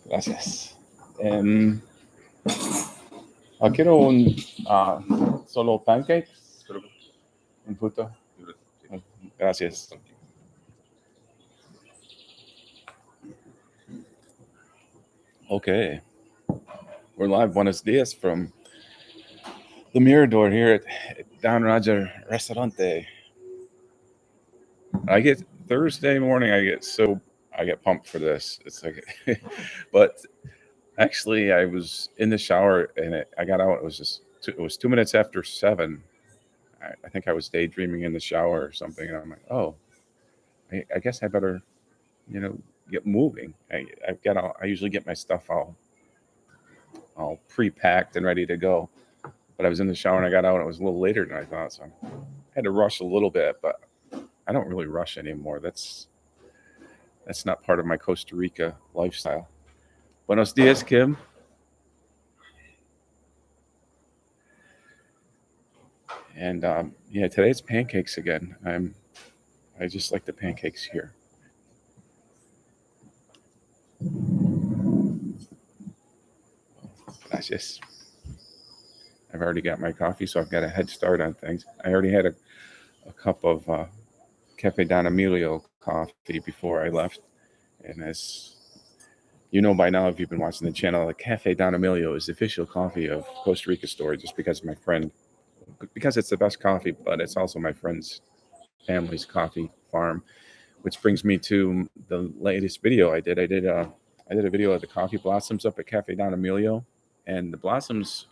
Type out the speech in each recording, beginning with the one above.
Gracias. Quiero un solo pancakes, un fruto. Gracias. Okay, we're live. Buenos dias from the Mirador here at Don Roger Restaurante. I get Thursday morning. I get pumped for this. It's like, but actually, I was in the shower and I got out. It was 2 minutes after 7. I think I was daydreaming in the shower or something, and I'm like, oh, I guess I better, you know, get moving. I usually get my stuff all pre-packed and ready to go. But I was in the shower and I got out and it was a little later than I thought, so I had to rush a little bit, but I don't really rush anymore. That's not part of my Costa Rica lifestyle. Buenos dias, Kim. And yeah, today's pancakes again. I just like the pancakes here. Gracias. I've already got my coffee, so I've got a head start on things. I already had a cup of Cafe Don Emilio coffee before I left. And as you know by now, if you've been watching the channel, the Cafe Don Emilio is the official coffee of Costa Rica Story, just because my friend, because it's the best coffee, but it's also my friend's family's coffee farm, which brings me to the latest video I did. I did a video of the coffee blossoms up at Cafe Don Emilio, and the blossoms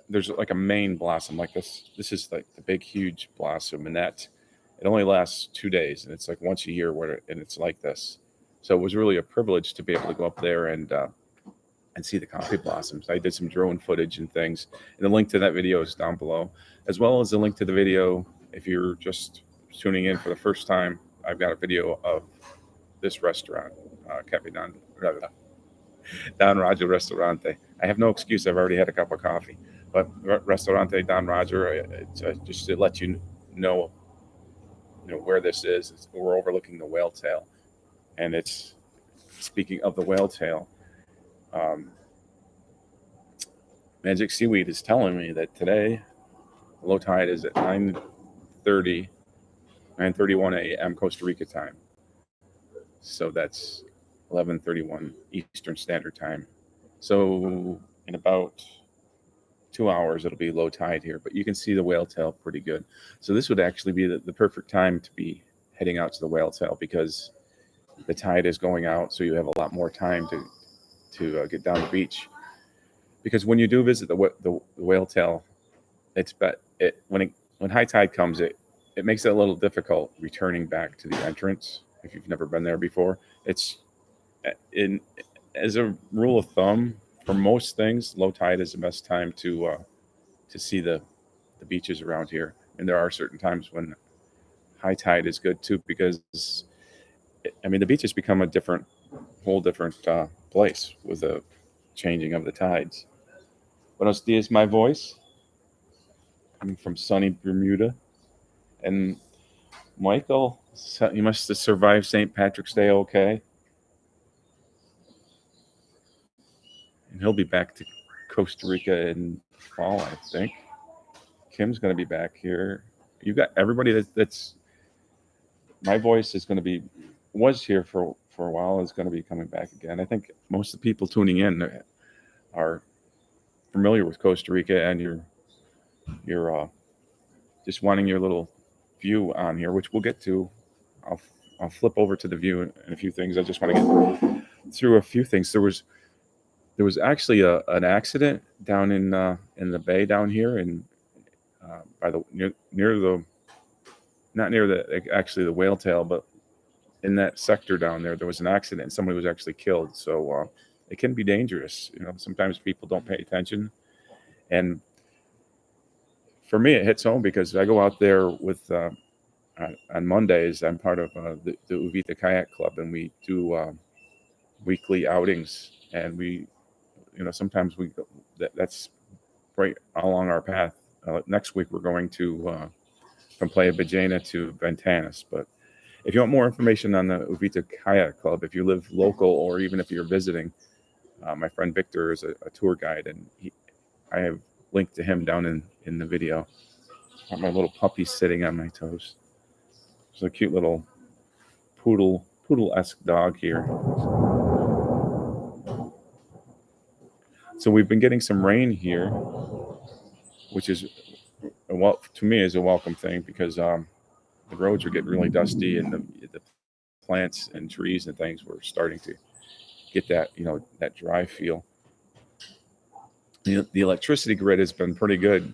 there's like a main blossom like this. This is like the big, huge blossom, and that it only lasts 2 days, and it's like once a year and it's like this. So it was really a privilege to be able to go up there and see the coffee blossoms. I did some drone footage and things, and the link to that video is down below, as well as the link to the video. If you're just tuning in for the first time, I've got a video of this restaurant, Cafe Don Roger Restaurante. I have no excuse. I've already had a cup of coffee, but Restaurante Don Roger, just to let you know where this is. We're overlooking the whale tail, and it's speaking of the whale tail. Magic Seaweed is telling me that today low tide is at 9:31 a.m. Costa Rica time. So that's 11:31 Eastern Standard Time. So in about 2 hours, it'll be low tide here, but you can see the whale tail pretty good. So this would actually be the perfect time to be heading out to the whale tail, because the tide is going out, so you have a lot more time to get down the beach. Because when you do visit the whale tail, when high tide comes, it makes it a little difficult returning back to the entrance if you've never been there before. It's as a rule of thumb, for most things, low tide is the best time to see the beaches around here. And there are certain times when high tide is good too, because the beaches become a whole different place with the changing of the tides. Buenos dias, my voice, coming from sunny Bermuda. And Michael, you must have survived St. Patrick's Day okay. And he'll be back to Costa Rica in fall, I think. Kim's going to be back here. You got everybody that's my voice was here for a while, is going to be coming back again. I think most of the people tuning in are familiar with Costa Rica, and you're just wanting your little view on here, which we'll get to. I'll flip over to the view and a few things. I just want to get through a few things. There was actually an accident down in the bay down here, and not near the whale tail, but in that sector down there was an accident, and somebody was actually killed. So it can be dangerous. Sometimes people don't pay attention, and for me, it hits home because I go out there with on Mondays. I'm part of the Uvita Kayak Club, and we do weekly outings, and sometimes we go, that's right along our path. Next week we're going to from Playa Ballena to Ventanas, but If you want more information on the Uvita Kayak Club, if you live local or even if you're visiting, my friend Victor is a tour guide, and I have linked to him down in the video. Got my little puppy sitting on my toes. There's a cute little poodle-esque dog here. So we've been getting some rain here, which is, to me, is a welcome thing, because the roads are getting really dusty, and the plants and trees and things were starting to get that, that dry feel. The electricity grid has been pretty good,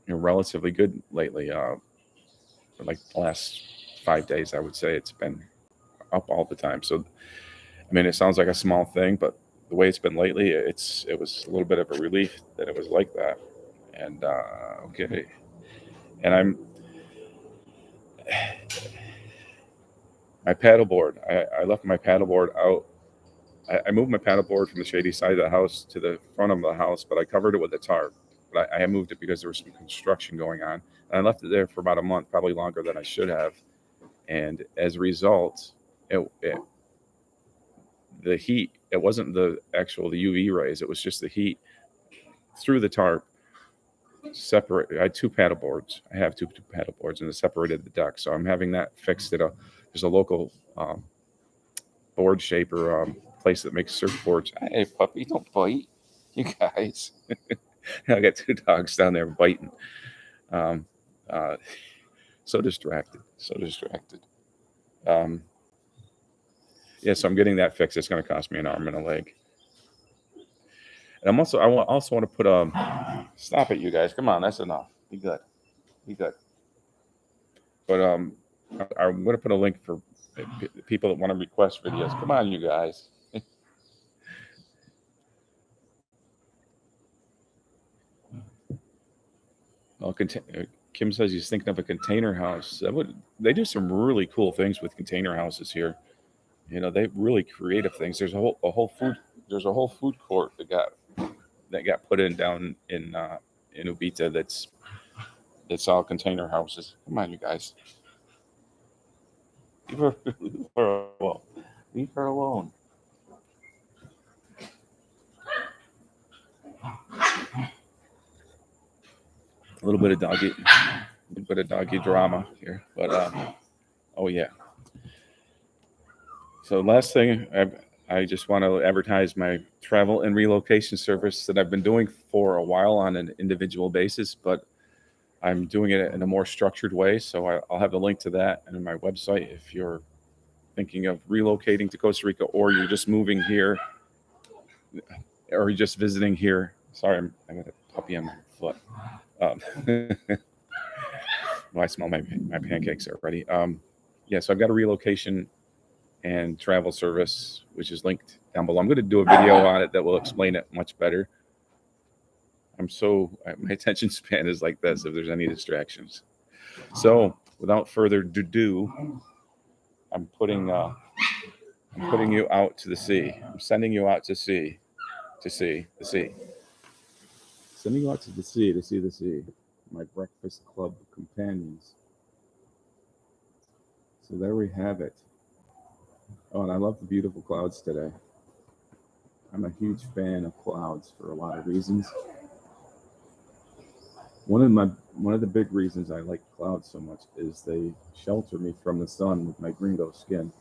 relatively good lately. For like the last 5 days, I would say it's been up all the time. So, I mean, it sounds like a small thing, but the way it's been lately, it was a little bit of a relief that it was like that. And okay, and my paddleboard. I left my paddleboard out. I moved my paddleboard from the shady side of the house to the front of the house, but I covered it with a tarp. But I moved it because there was some construction going on, and I left it there for about a month, probably longer than I should have. And as a result, the heat, it wasn't the UV rays, it was just the heat through the tarp. I had two paddleboards. I have two paddleboards, and it separated the deck. So I'm having that fixed at there's a local board shaper place that makes surfboards. Hey, puppy, don't bite, you guys. I got two dogs down there biting. So distracted. Yeah, so I'm getting that fixed. It's going to cost me an arm and a leg. And I also want to put stop it, you guys. Come on, that's enough. Be good. But I'm going to put a link for people that want to request videos. Come on, you guys. Well, Kim says he's thinking of a container house. They do some really cool things with container houses here. They really creative things. There's a whole food court that got put in down in Uvita. That's all container houses. Come on, you guys. Leave her alone. A little bit of doggy drama here, but oh yeah. So last thing, I just want to advertise my travel and relocation service that I've been doing for a while on an individual basis, but I'm doing it in a more structured way. So I'll have a link to that on my website if you're thinking of relocating to Costa Rica, or you're just moving here, or you're just visiting here. Sorry, I got a puppy on my foot. I smell my pancakes already. Yeah, so I've got a relocation and travel service, which is linked down below. I'm going to do a video on it that will explain it much better. My attention span is like this if there's any distractions. So without further ado, I'm putting you out to the sea. I'm sending you out to see the sea. Sending you out to the sea to see the sea. My breakfast club companions. So there we have it. Oh, and I love the beautiful clouds today. I'm a huge fan of clouds for a lot of reasons. One of the big reasons I like clouds so much is they shelter me from the sun with my gringo skin.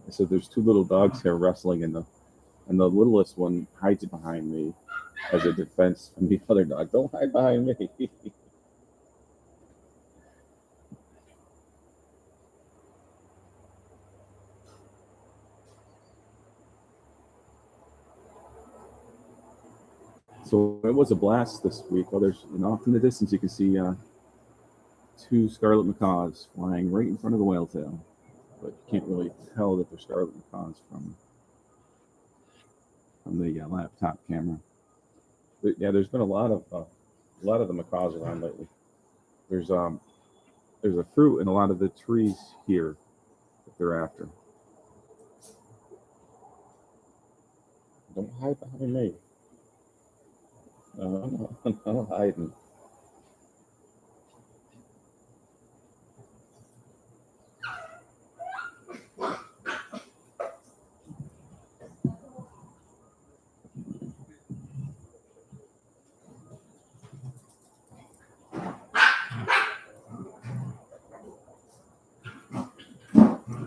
So there's two little dogs here wrestling, and the littlest one hides behind me as a defense from the other dog. Don't hide behind me. So it was a blast this week. Oh, there's off in the distance you can see two scarlet macaws flying right in front of the whale tail, but you can't really tell that they're scarlet macaws from the laptop camera. But yeah, there's been a lot of the macaws around lately. There's a fruit in a lot of the trees here that they're after. Don't hide behind me. No, no hiding.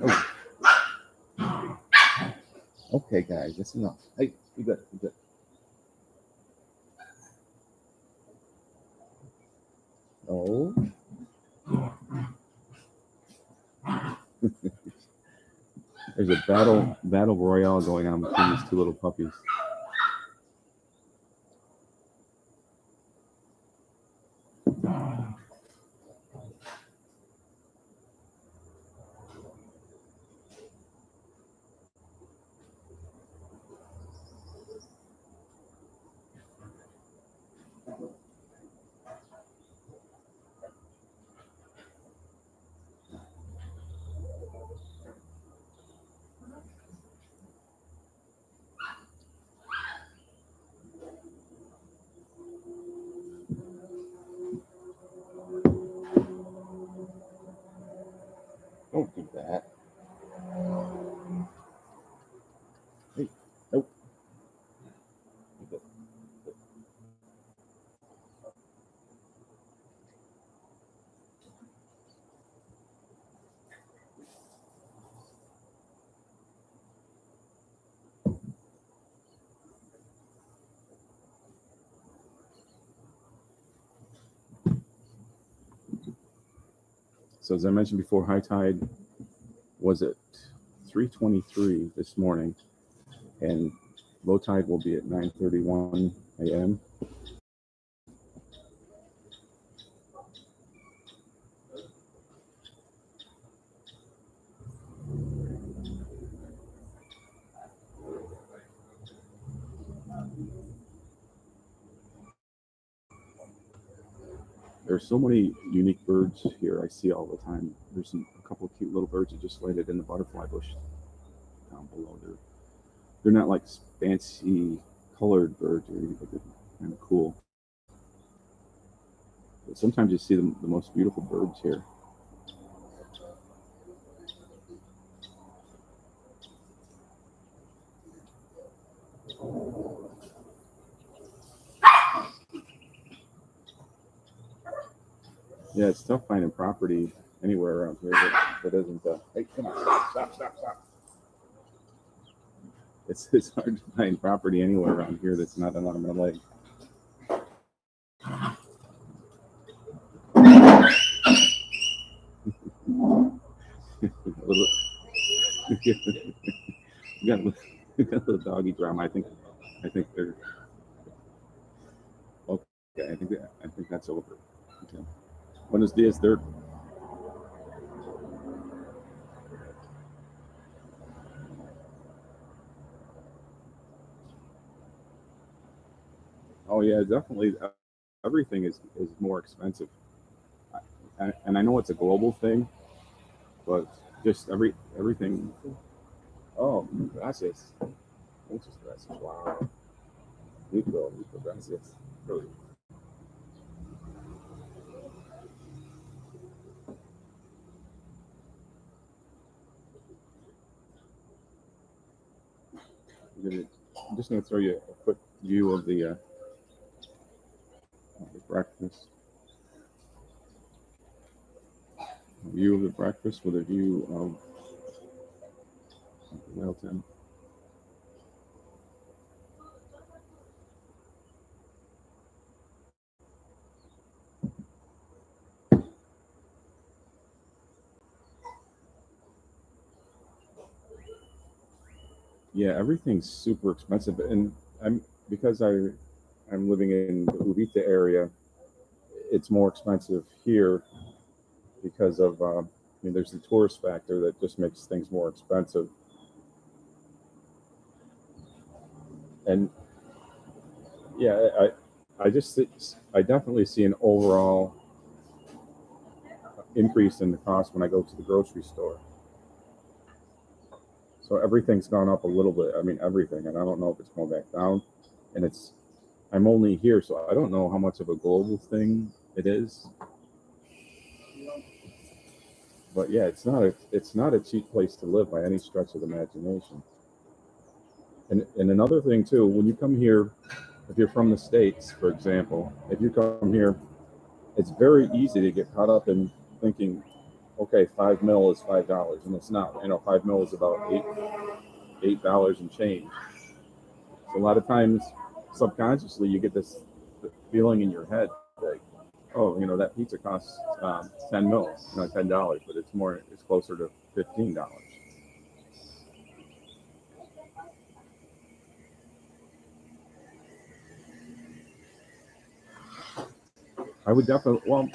Oh, okay, guys, that's enough. Hey, you good? You good? Oh, there's a battle royale going on between these two little puppies. Don't do that. Hey, nope. You good. So as I mentioned before, high tide was at 3:23 this morning, and low tide will be at 9:31 a.m. There's so many unique birds here I see all the time. There's a couple of cute little birds that just landed in the butterfly bush down below. They're not like fancy colored birds or anything, but they're kind of cool. But sometimes you see the most beautiful birds here. Yeah, it's tough finding property anywhere around here that isn't. Hey, come on, stop. It's hard to find property anywhere around here that's not an arm and a leg. we got we got a little doggy drama. I think they're okay. I think that's over. Okay. Buenos dias, they're. Oh yeah, definitely. Everything is more expensive, and I know it's a global thing, but just everything. Oh, gracias. Muchas gracias. Wow. Mucho gracias. Really. I'm just going to throw you a quick view of the breakfast. A view of the breakfast with a view of Wellton. Yeah, everything's super expensive, and I'm living in the Uvita area. It's more expensive here because of I mean, there's the tourist factor that just makes things more expensive, and yeah, I definitely see an overall increase in the cost when I go to the grocery store. So everything's gone up a little bit. I mean, everything, and I don't know if it's going back down. And I'm only here, so I don't know how much of a global thing it is. But yeah, it's not a cheap place to live by any stretch of the imagination. And another thing too, when you come here, if you're from the States, for example, if you come here, it's very easy to get caught up in thinking, okay, 5 mil is $5, and it's not. 5 mil is about $8 and change. So a lot of times, subconsciously, you get this feeling in your head like, oh, that pizza costs 10 mil, $10, but it's closer to $15. I would definitely. Well,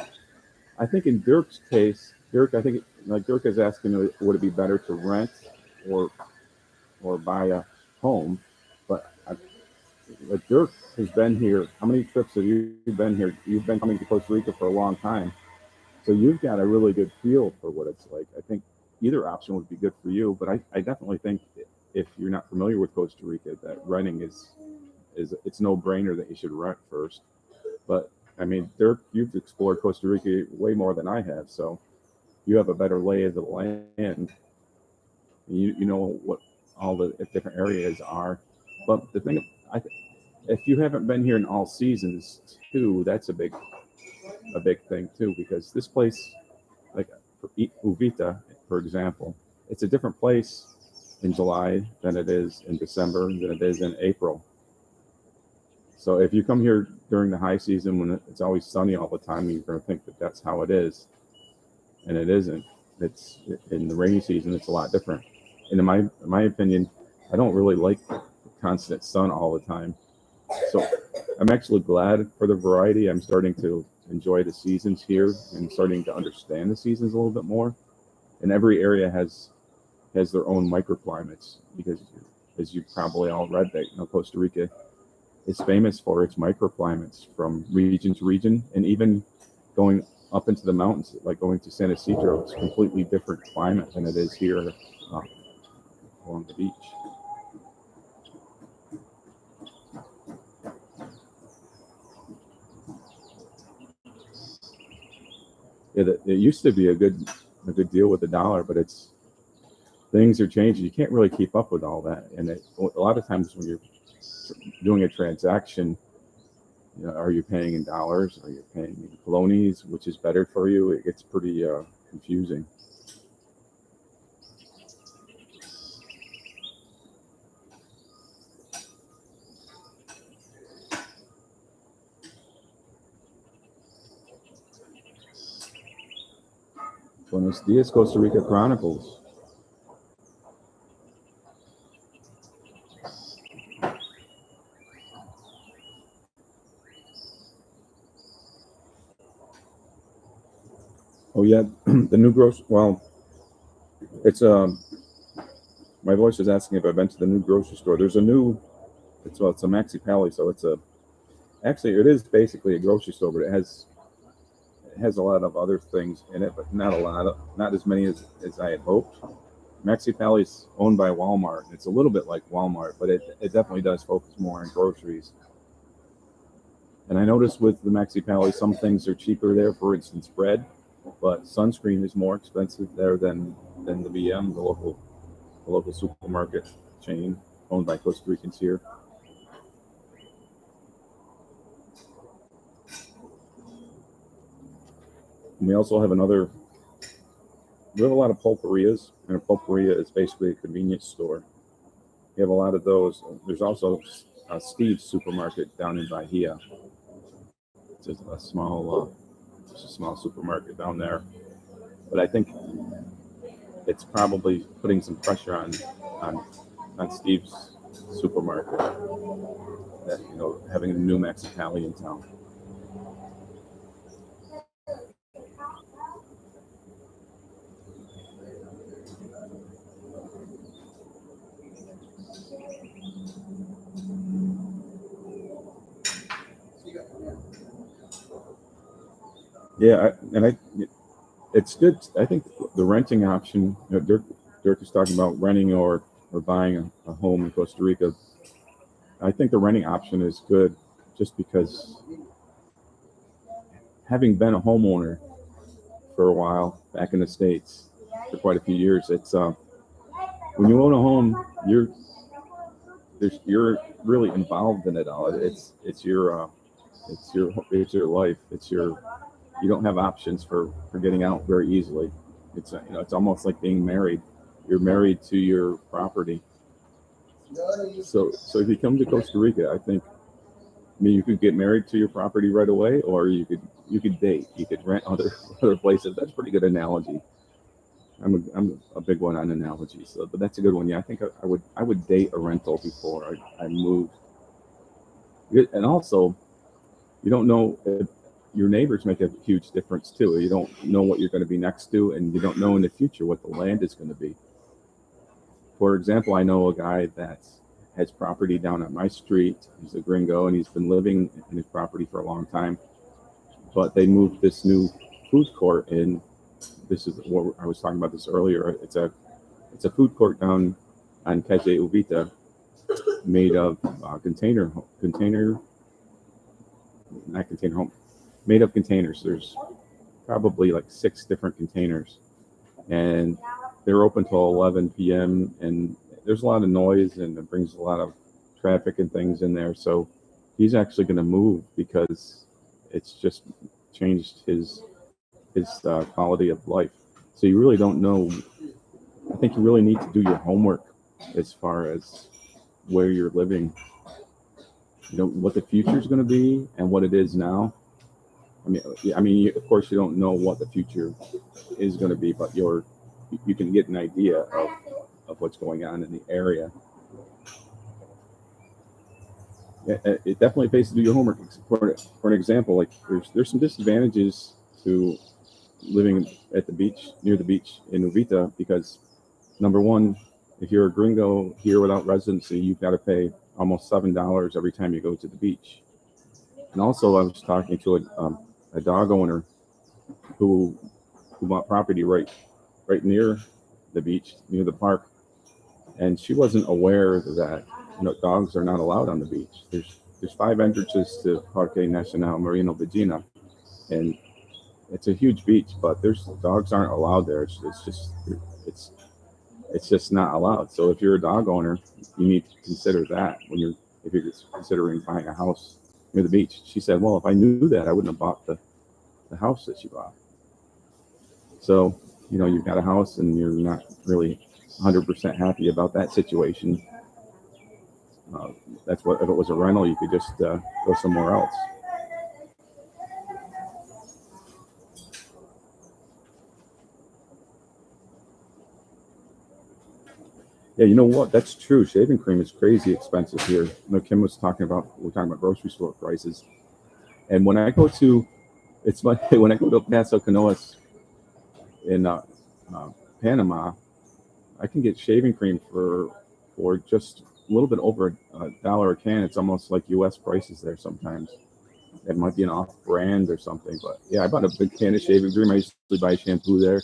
I think in Dirk's case, I think like Dirk is asking, would it be better to rent or buy a home? But like Dirk has been here. How many trips have you been here? You've been coming to Costa Rica for a long time, so you've got a really good feel for what it's like. I think either option would be good for you, but I definitely think if you're not familiar with Costa Rica, that renting is it's no brainer that you should rent first. But I mean, Dirk, you've explored Costa Rica way more than I have, so you have a better lay of the land. You know what all the different areas are. But the thing, if you haven't been here in all seasons too, that's a big thing too, because this place, like for Uvita, for example, it's a different place in July than it is in December than it is in April. So if you come here during the high season when it's always sunny all the time, you're going to think that that's how it is, and it isn't. It's in the rainy season. It's a lot different. And in my opinion, I don't really like constant sun all the time. So I'm actually glad for the variety. I'm starting to enjoy the seasons here and starting to understand the seasons a little bit more. And every area has their own microclimates because, as you probably all read, that Costa Rica is famous for its microclimates from region to region, and even going up into the mountains, like going to San Isidro, it's a completely different climate than it is here along the beach. Yeah, it used to be a good deal with the dollar, but things are changing. You can't really keep up with all that, and a lot of times when you're doing a transaction, are you paying in dollars? Are you paying in colones? Which is better for you? It gets pretty confusing. Buenos dias, Costa Rica Chronicles. Oh yeah, the new grocery. Well, it's my voice was asking if I've been to the new grocery store. There's a new. It's a Maxi Pally, so actually it is basically a grocery store, but it has a lot of other things in it, but not as many as I had hoped. Maxi Pally is owned by Walmart. It's a little bit like Walmart, but it definitely does focus more on groceries. And I noticed with the Maxi Pally, some things are cheaper there. For instance, bread, but sunscreen is more expensive there than the BM, the local supermarket chain owned by Costa Ricans here. And we also have we have a lot of pulperias, and a pulperia is basically a convenience store. We have a lot of those. There's also Steve's supermarket down in Bahia. It's just a small supermarket down there. But I think it's probably putting some pressure on on Steve's supermarket that having a new Mexicali in town. Yeah, it's good. I think the renting option. Dirk is talking about renting or or buying a home in Costa Rica, I think the renting option is good, just because having been a homeowner for a while back in the States for quite a few years, it's when you own a home, you're really involved in it all. It's your life. You don't have options for getting out very easily. It's almost like being married. You're married to your property. So if you come to Costa Rica, I mean, you could get married to your property right away, or you could date. You could rent other other places. That's a pretty good analogy. I'm a big one on analogies, so, but that's a good one. Yeah, I think I would date a rental before I moved. And also, you don't know if your neighbors make a huge difference too. You don't know what you're going to be next to, and you don't know in the future what the land is going to be. For example, I know a guy that has property down at my street. He's a gringo, and he's been living in his property for a long time. But they moved this new food court in. This is what I was talking about this earlier. It's a food court down on calle Uvita, made of container, not container home, made of containers. There's probably like 6 different containers, and they're open till 11 p.m. And there's a lot of noise, and it brings a lot of traffic and things in there. So he's actually going to move because it's just changed his quality of life. So you really don't know. I think you really need to do your homework as far as where you're living. You know what the future is going to be and what it is now. Of course, you don't know what the future is going to be, but you can get an idea of what's going on in the area. It definitely pays to do your homework. For an example, like there's some disadvantages to living at the beach, near the beach in Uvita, because number one, if you're a gringo here without residency, you've got to pay almost $7 every time you go to the beach. And also, I was talking to a dog owner who bought property right near the beach, near the park, and she wasn't aware that dogs are not allowed on the beach. There's 5 entrances to Parque Nacional Marino Vagina, and it's a huge beach, but there's dogs aren't allowed there. It's it's just not allowed. So if you're a dog owner, you need to consider that if you're considering buying a house near the beach. She said, "Well, if I knew that, I wouldn't have bought the house that she bought." So you've got a house and you're not really 100% happy about that situation. That's what if it was a rental, you could just go somewhere else. Yeah, you know what? That's true. Shaving cream is crazy expensive here. Kim was we're talking about grocery store prices. And it's funny, when I go to Paso Canoas in uh, Panama, I can get shaving cream for just a little bit over $1 a can. It's almost like U.S. prices there sometimes. It might be an off-brand or something, but yeah, I bought a big can of shaving cream. I usually buy shampoo there.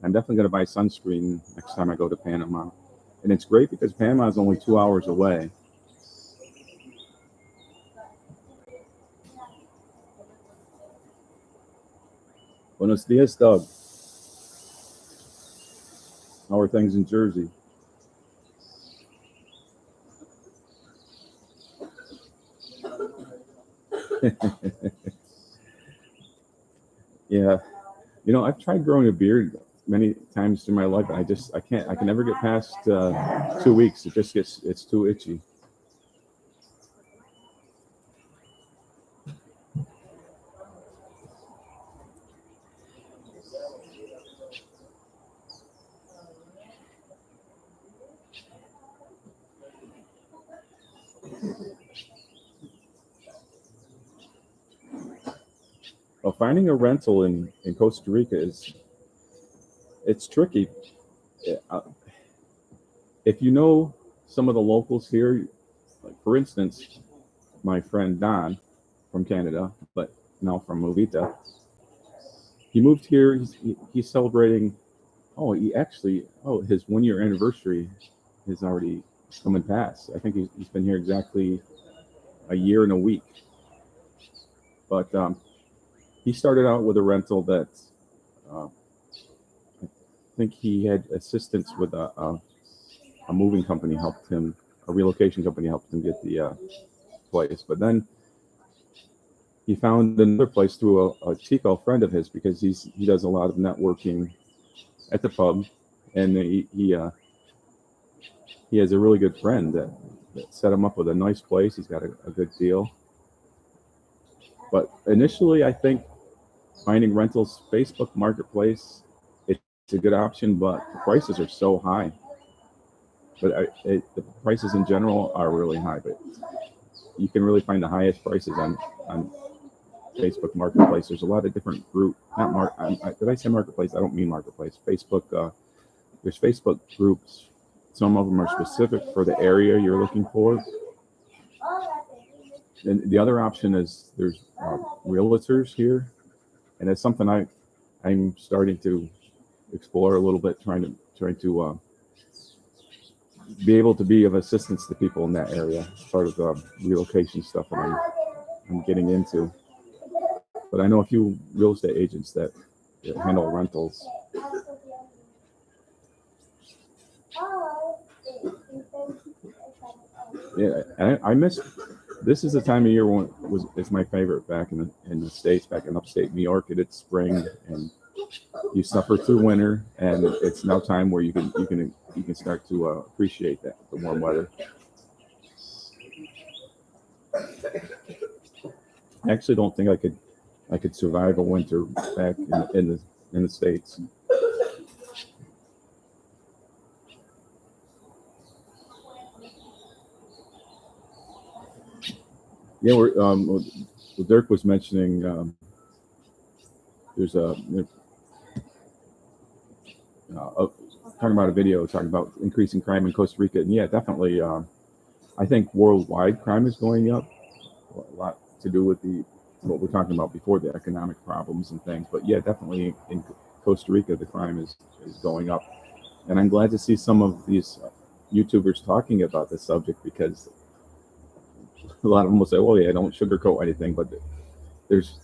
I'm definitely going to buy sunscreen next time I go to Panama. And it's great because Panama is only 2 hours away. Buenos dias, Doug. How are things in Jersey? Yeah, I've tried growing a beard many times in my life, and I can't. I can never get past 2 weeks. It's too itchy. Well, finding a rental in Costa Rica it's tricky. Uh, If you know some of the locals here, like for instance, my friend Don from Canada, but now from Uvita, he moved here. He's celebrating. Oh, his 1 year anniversary has already come and passed. I think he's been here exactly a year and a week. But he started out with a rental that I think he had assistance with a moving company helped him, a relocation company helped him get the place. But then he found another place through a Tico friend of his, because he does a lot of networking at the pub, and he has a really good friend that set him up with a nice place. He's got a good deal. But initially, I think finding rentals, Facebook Marketplace, it's a good option, but the prices are so high. But the prices in general are really high. But you can really find the highest prices on Facebook Marketplace. There's a lot of different group. Did I say Marketplace? I don't mean Marketplace. Facebook. There's Facebook groups. Some of them are specific for the area you're looking for. And the other option is there's realtors here, and it's something I'm starting to explore a little bit, trying to be able to be of assistance to people in that area. Part of the relocation stuff that I'm getting into. But I know a few real estate agents that handle rentals. Yeah, I miss. This is the time of year when it's my favorite back in the States, back in upstate New York. It's spring, and you suffer through winter, and it's now time where you can start to appreciate the warm weather. I actually don't think I could survive a winter back in the States. Yeah, Dirk was mentioning there's talking about a video talking about increasing crime in Costa Rica, and yeah, definitely. I think worldwide crime is going up. A lot to do with what we're talking about before, the economic problems and things. But yeah, definitely in Costa Rica, the crime is going up, and I'm glad to see some of these YouTubers talking about this subject, because a lot of them will say, "Well, yeah, don't sugarcoat anything," but there's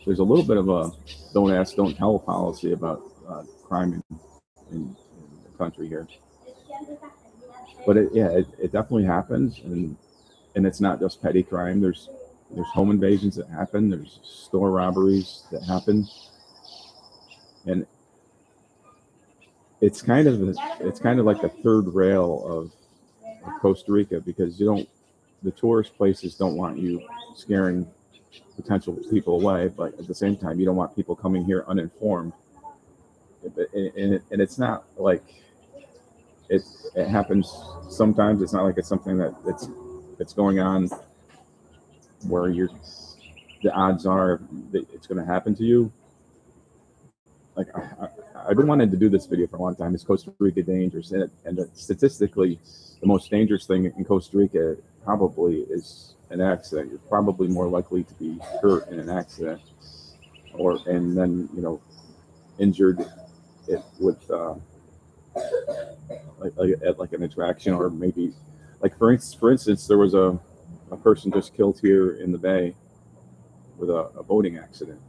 a little bit of a don't ask, don't tell policy about crime in the country here. But it definitely happens, and it's not just petty crime. There's home invasions that happen. There's store robberies that happen, and it's kind of like the third rail of Costa Rica, because the tourist places don't want you scaring potential people away, but at the same time, you don't want people coming here uninformed. And it's not like it happens sometimes. It's not like it's something that's going on where the odds are that it's going to happen to you. Like I've been wanting to do this video for a long time. Is Costa Rica dangerous? And statistically, the most dangerous thing in Costa Rica probably is an accident. You're probably more likely to be hurt in an accident, and then injured with like an attraction, or maybe like for instance, there was a person just killed here in the bay with a boating accident.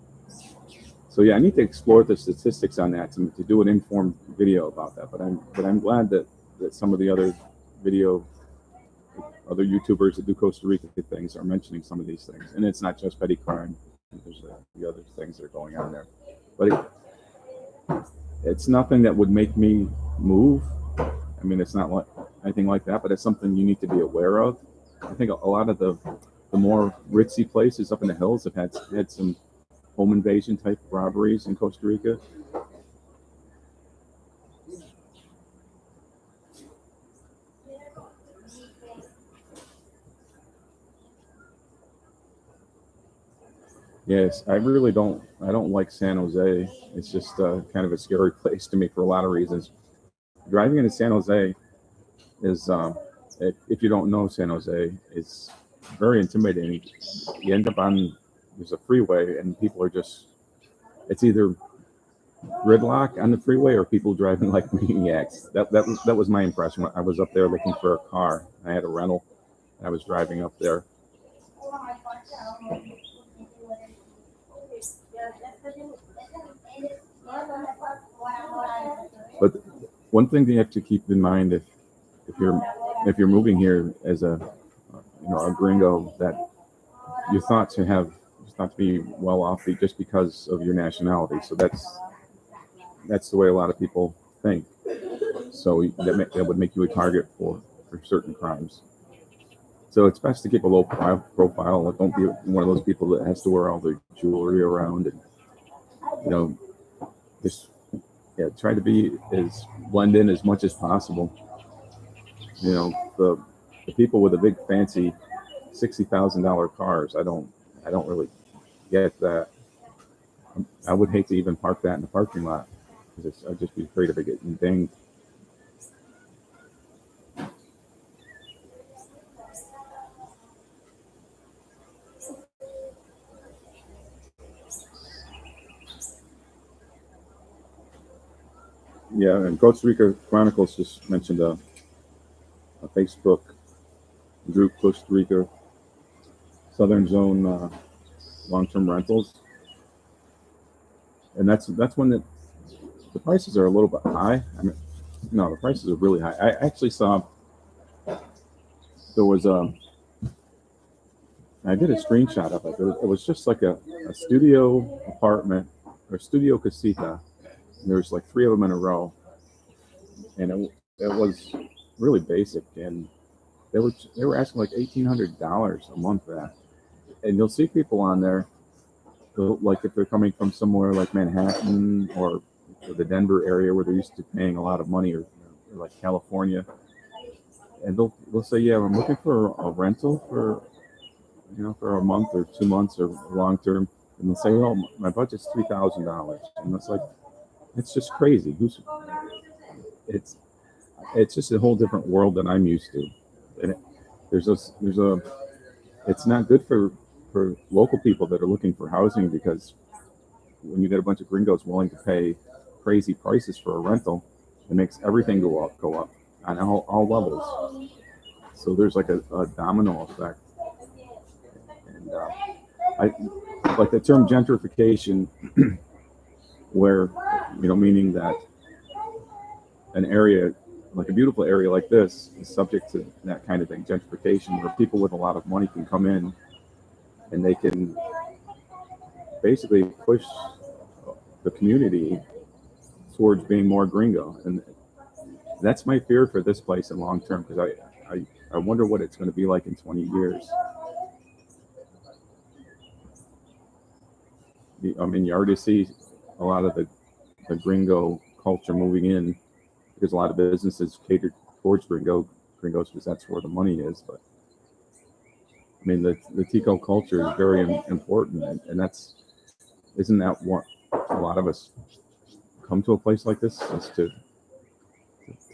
So yeah, I need to explore the statistics on that to do an informed video about that. But I'm glad that some of the other YouTubers that do Costa Rica things are mentioning some of these things, and it's not just petty crime. There's the other things that are going on there, but it's nothing that would make me move. I mean, it's not like anything like that, but it's something you need to be aware of. I think a lot of the more ritzy places up in the hills have had some home invasion type robberies in Costa Rica. Yes, I don't like San Jose. It's just kind of a scary place to me for a lot of reasons. Driving into San Jose is, if you don't know San Jose, it's very intimidating. You end up there's a freeway, and people are it's either gridlock on the freeway or people driving like maniacs. That was my impression. I was up there looking for a car. I had a rental. I was driving up there. But one thing that you have to keep in mind if you're if you're moving here as a a gringo, that you're thought to have you're thought to be well off just because of your nationality. So that's the way a lot of people think. So that would make you a target for certain crimes. So it's best to keep a low profile. Don't be one of those people that has to wear all the jewelry around, and you know, just try to be as blend in as much as possible. The people with the big fancy $60,000 cars, I don't really get that. I would hate to even park that in the parking lot because I'd just be afraid of it getting dinged. Yeah, and Costa Rica Chronicles just mentioned a Facebook group, Costa Rica Southern Zone long-term rentals, and that's one that the prices are a little bit high. I mean, no, the prices are really high. I actually saw there was I did a screenshot of it. It was just like a studio apartment or studio casita. There's like three of them in a row, and it was really basic, and they were asking like $1,800 a month for that. And you'll see people on there, like if they're coming from somewhere like Manhattan or the Denver area where they're used to paying a lot of money, or like California, and they'll say, yeah, I'm looking for a rental for a month or 2 months or long term, and they'll say, oh, my budget's $3,000, and it's like, it's just crazy. It's it's just a whole different world than I'm used to, and there's a it's not good for local people that are looking for housing, because when you get a bunch of gringos willing to pay crazy prices for a rental, it makes everything go up on all levels. So there's like a domino effect, and I like the term gentrification, where meaning that an area like a beautiful area like this is subject to that kind of thing, gentrification, where people with a lot of money can come in and they can basically push the community towards being more gringo. And that's my fear for this place in long term, because I wonder what it's going to be like in 20 years. I mean, you already see a lot of the gringo culture moving in, because a lot of businesses cater towards gringos, because that's where the money is. But I mean, the Tico culture is very important, and isn't that what a lot of us come to a place like this, is to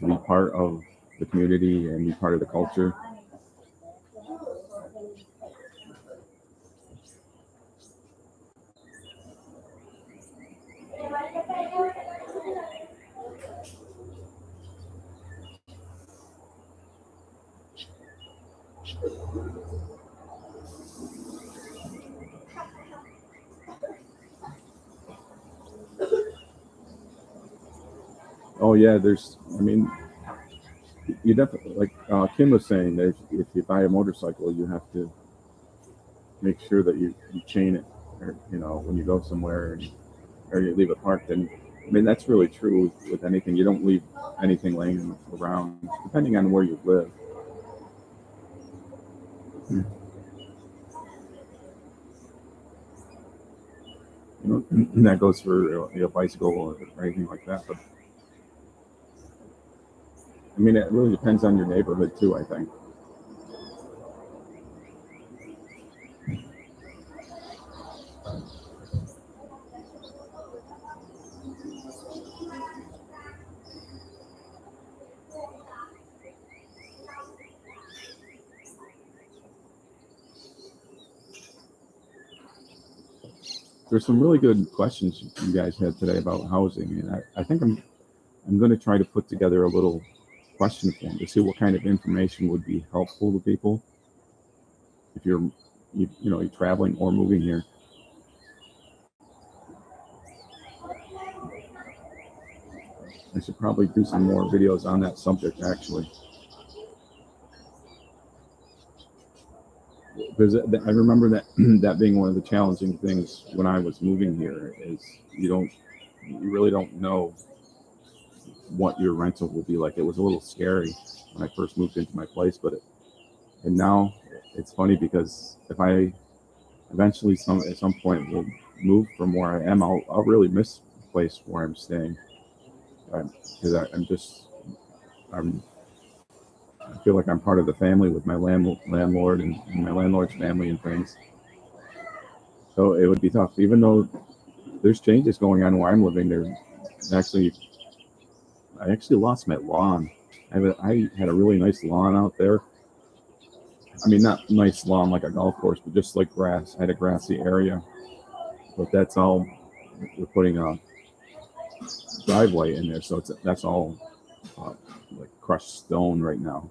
be part of the community and be part of the culture. Oh yeah, I mean, you definitely, like Kim was saying, that if you buy a motorcycle, you have to make sure that you chain it, or when you go somewhere, or you leave it parked. And I mean, that's really true with anything. You don't leave anything laying around, depending on where you live. That goes for a bicycle or anything like that. But I mean, it really depends on your neighborhood too, I think. there's some really good questions you guys had today about housing, and I think I'm going to try to put together a little question form to see what kind of information would be helpful to people if you're traveling or moving here. I should probably do some more videos on that subject, actually, because I remember that that being one of the challenging things when I was moving here is you really don't know what your rental will be like. It was a little scary when I first moved into my place, and now it's funny because if I eventually at some point will move from where I am, I'll really miss the place where I'm staying, because I feel like I'm part of the family with my landlord and my landlord's family and things. So it would be tough, even though there's changes going on where I'm living. I actually lost my lawn. I had a really nice lawn out there. I mean, not nice lawn like a golf course, but just like grass. I had a grassy area, but that's all. We're putting a driveway in there, so that's all like crushed stone right now,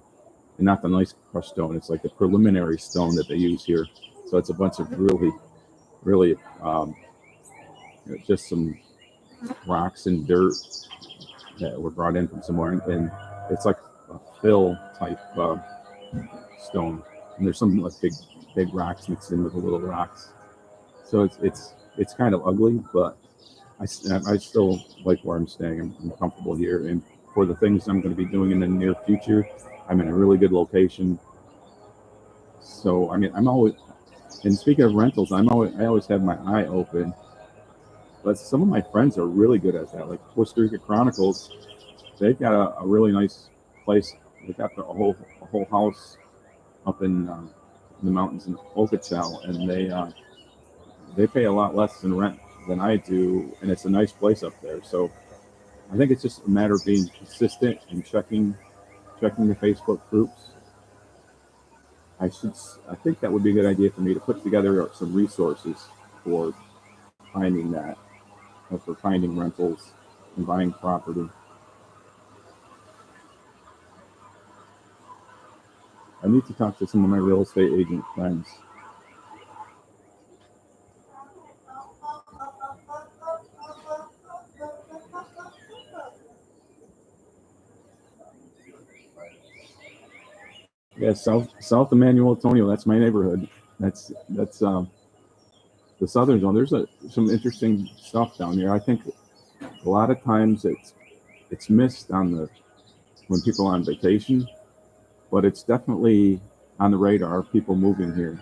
and not the nice crushed stone. It's like the preliminary stone that they use here. So it's a bunch of really just some rocks and dirt that were brought in from somewhere, and it's like a fill type stone, and there's some like big rocks mixed in with the little rocks. So it's kind of ugly, but I still like where I'm staying. I'm comfortable here, and for the things I'm going to be doing in the near future, I'm in a really good location. So I mean, I'm always, and speaking of rentals, I always have my eye open. But some of my friends are really good at that, like Costa Rica Chronicles. They've got a really nice place. They've got a whole house up in the mountains in Ocachal, and they pay a lot less in rent than I do, and it's a nice place up there. So I think it's just a matter of being consistent and checking the Facebook groups. I think that would be a good idea for me to put together some resources for finding that, or for finding rentals and buying property. I need to talk to some of my real estate agent friends. Yeah, South Emmanuel Antonio. That's my neighborhood. That's the southern zone. There's some interesting stuff down here. I think a lot of times it's missed when people are on vacation, but it's definitely on the radar of people moving here.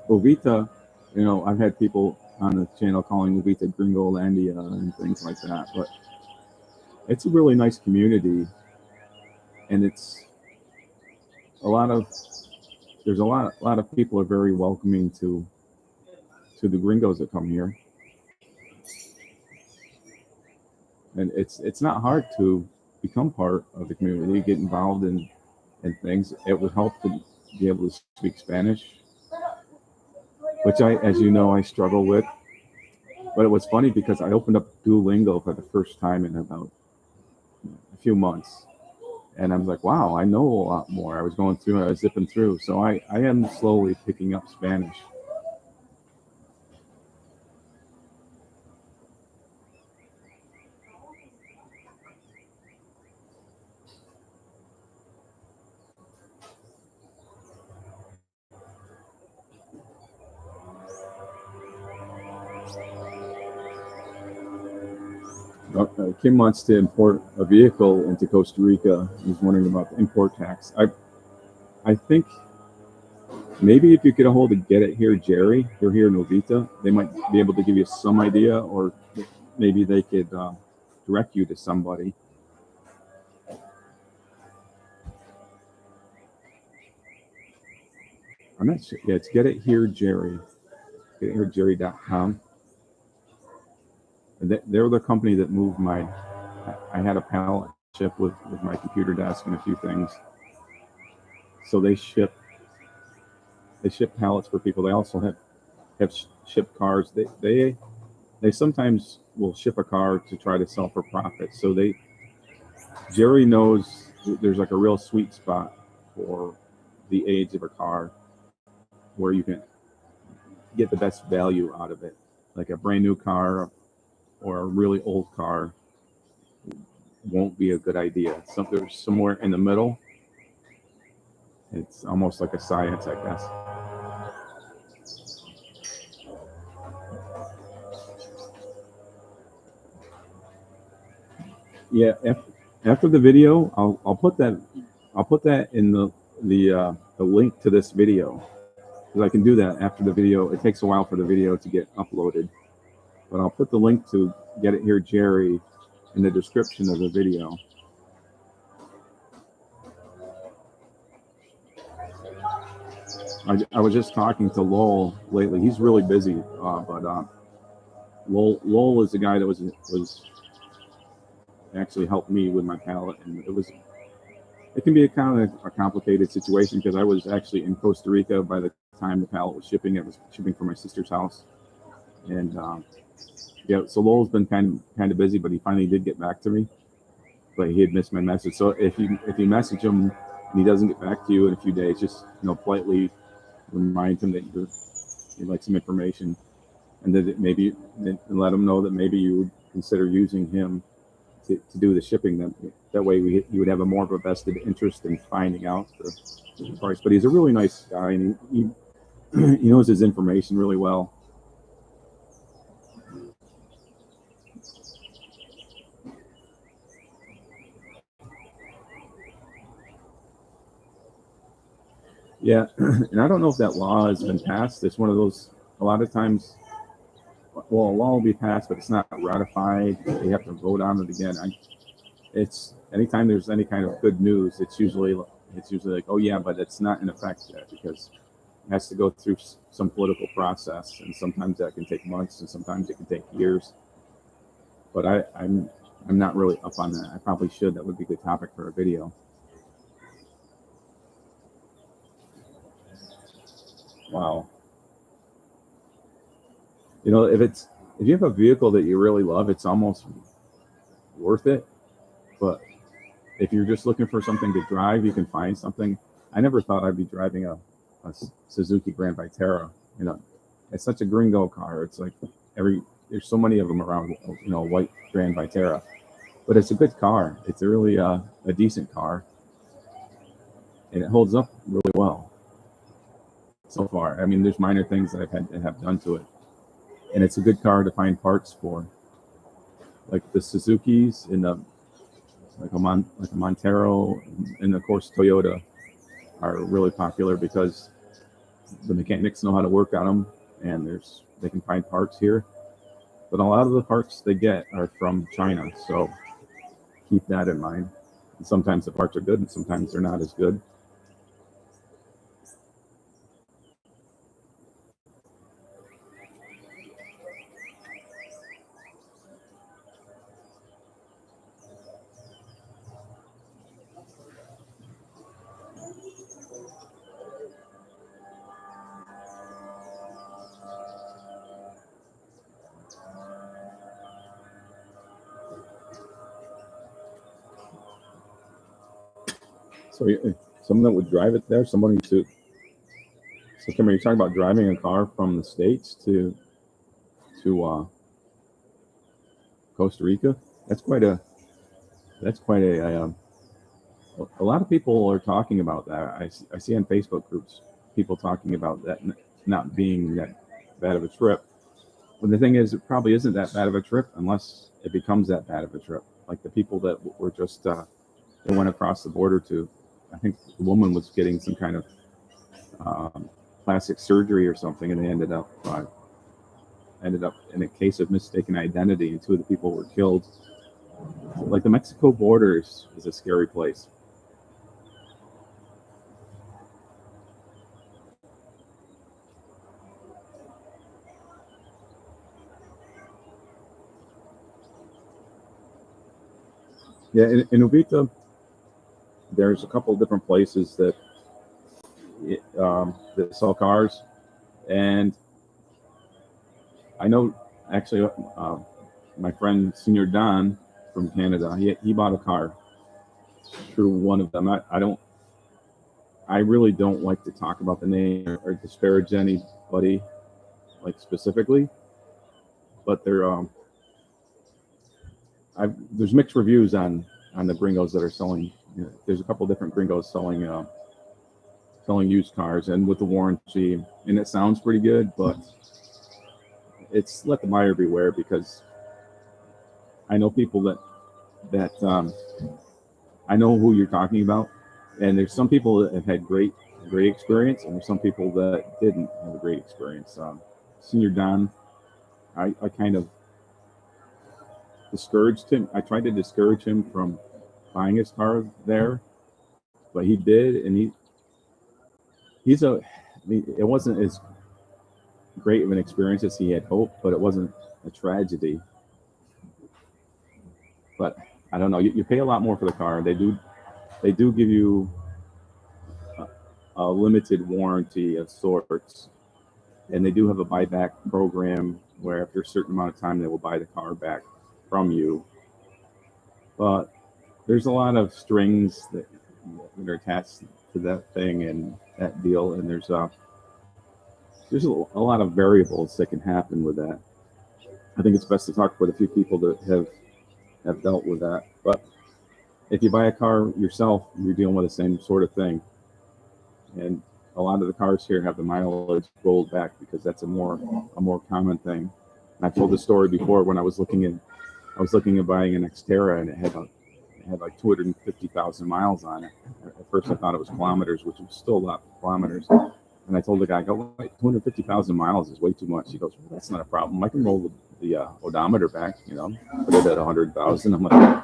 Uvita, I've had people on the channel calling Uvita Gringolandia and things like that, but it's a really nice community, and there's a lot of people are very welcoming to the gringos that come here, and it's not hard to become part of the community, get involved in things. It would help to be able to speak Spanish, which as you know, I struggle with. But it was funny because I opened up Duolingo for the first time in about a few months, and I was like, wow, I know a lot more. I was going through, I was zipping through, so I am slowly picking up Spanish. Kim wants to import a vehicle into Costa Rica. He's wondering about the import tax. I think maybe if you get a hold of Get It Here Jerry, they're here in Uvita, they might be able to give you some idea, or maybe they could direct you to somebody. I'm not sure. Yeah, it's Get It Here Jerry. GetItHereJerry.com. They're the company that moved I had a pallet ship with my computer desk and a few things. So they ship they ship pallets for people. They also have shipped cars. They sometimes will ship a car to try to sell for profit. So Jerry knows there's like a real sweet spot for the age of a car where you can get the best value out of it. Like a brand new car or a really old car won't be a good idea. There's somewhere in the middle. It's almost like a science, I guess. Yeah, after the video, I'll put that in the link to this video, because I can do that after the video. It takes a while for the video to get uploaded, but I'll put the link to Get It Here Jerry in the description of the video. I was just talking to Lowell lately. He's really busy, but Lowell is the guy that was actually helped me with my pallet, and it can be a kind of a complicated situation because I was actually in Costa Rica by the time the pallet was shipping. It was shipping from my sister's house, and yeah, so Lowell's been kind of busy, but he finally did get back to me. But he had missed my message. So if you message him and he doesn't get back to you in a few days, just politely remind him that you'd like some information, and that maybe and let him know that maybe you would consider using him to do the shipping. That way you would have more of a vested interest in finding out the price. But he's a really nice guy, and he knows his information really well. Yeah, and I don't know if that law has been passed. It's one of those, a lot of times, well, a law will be passed, but it's not ratified. They have to vote on it again. It's anytime there's any kind of good news, it's usually like, oh yeah, but it's not in effect yet, because it has to go through some political process, and sometimes that can take months, and sometimes it can take years. But I'm not really up on that. I probably should. That would be a good topic for a video. Wow. If you have a vehicle that you really love, it's almost worth it. But if you're just looking for something to drive, you can find something. I never thought I'd be driving a Suzuki Grand Vitara. It's such a gringo car. It's like there's so many of them around. White Grand Vitara, but it's a good car. It's a really a decent car, and it holds up really well so far. I mean, there's minor things that I've had to have done to it, and it's a good car to find parts for. Like the Suzuki's like a Montero, and of course Toyota are really popular because the mechanics know how to work on them, and they can find parts here. But a lot of the parts they get are from China, so keep that in mind. And sometimes the parts are good, and sometimes they're not as good. So someone that would drive it there, somebody to. So, Kim, are you talking about driving a car from the States to Costa Rica? That's quite a. A lot of people are talking about that. I see on Facebook groups people talking about that not being that bad of a trip. But the thing is, it probably isn't that bad of a trip unless it becomes that bad of a trip. Like the people that were just they went across the border to. I think the woman was getting some kind of plastic surgery or something, and they ended up in a case of mistaken identity, and two of the people were killed. Like the Mexico border is a scary place. Yeah, in Uvita, there's a couple of different places that that sell cars, and I know actually my friend Senior Don from Canada, he bought a car through one of them. I really don't like to talk about the name or disparage anybody like specifically, but there's mixed reviews on the gringos that are selling. There's a couple different gringos selling used cars and with the warranty, and it sounds pretty good, but it's let the buyer beware, because I know people that I know who you're talking about, and there's some people that have had great experience, and there's some people that didn't have a great experience. Senior Don, I kind of discouraged him. I tried to discourage him from buying his car there, but he did, and it wasn't as great of an experience as he had hoped, but it wasn't a tragedy. But I don't know. You pay a lot more for the car. They do give you a limited warranty of sorts, and they do have a buyback program where after a certain amount of time they will buy the car back from you. But there's a lot of strings that are attached to that thing and that deal, and there's a lot of variables that can happen with that. I think it's best to talk with a few people that have dealt with that. But if you buy a car yourself, you're dealing with the same sort of thing. And a lot of the cars here have the mileage rolled back because that's a more common thing. And I've told the story before when I was looking at buying an Xterra, and it had like 250,000 miles on it. At first I thought it was kilometers, which was still a lot of kilometers. And I told the guy, wait, 250,000 miles is way too much. He goes, well, that's not a problem. I can roll the odometer back, put it at 100,000. I'm like,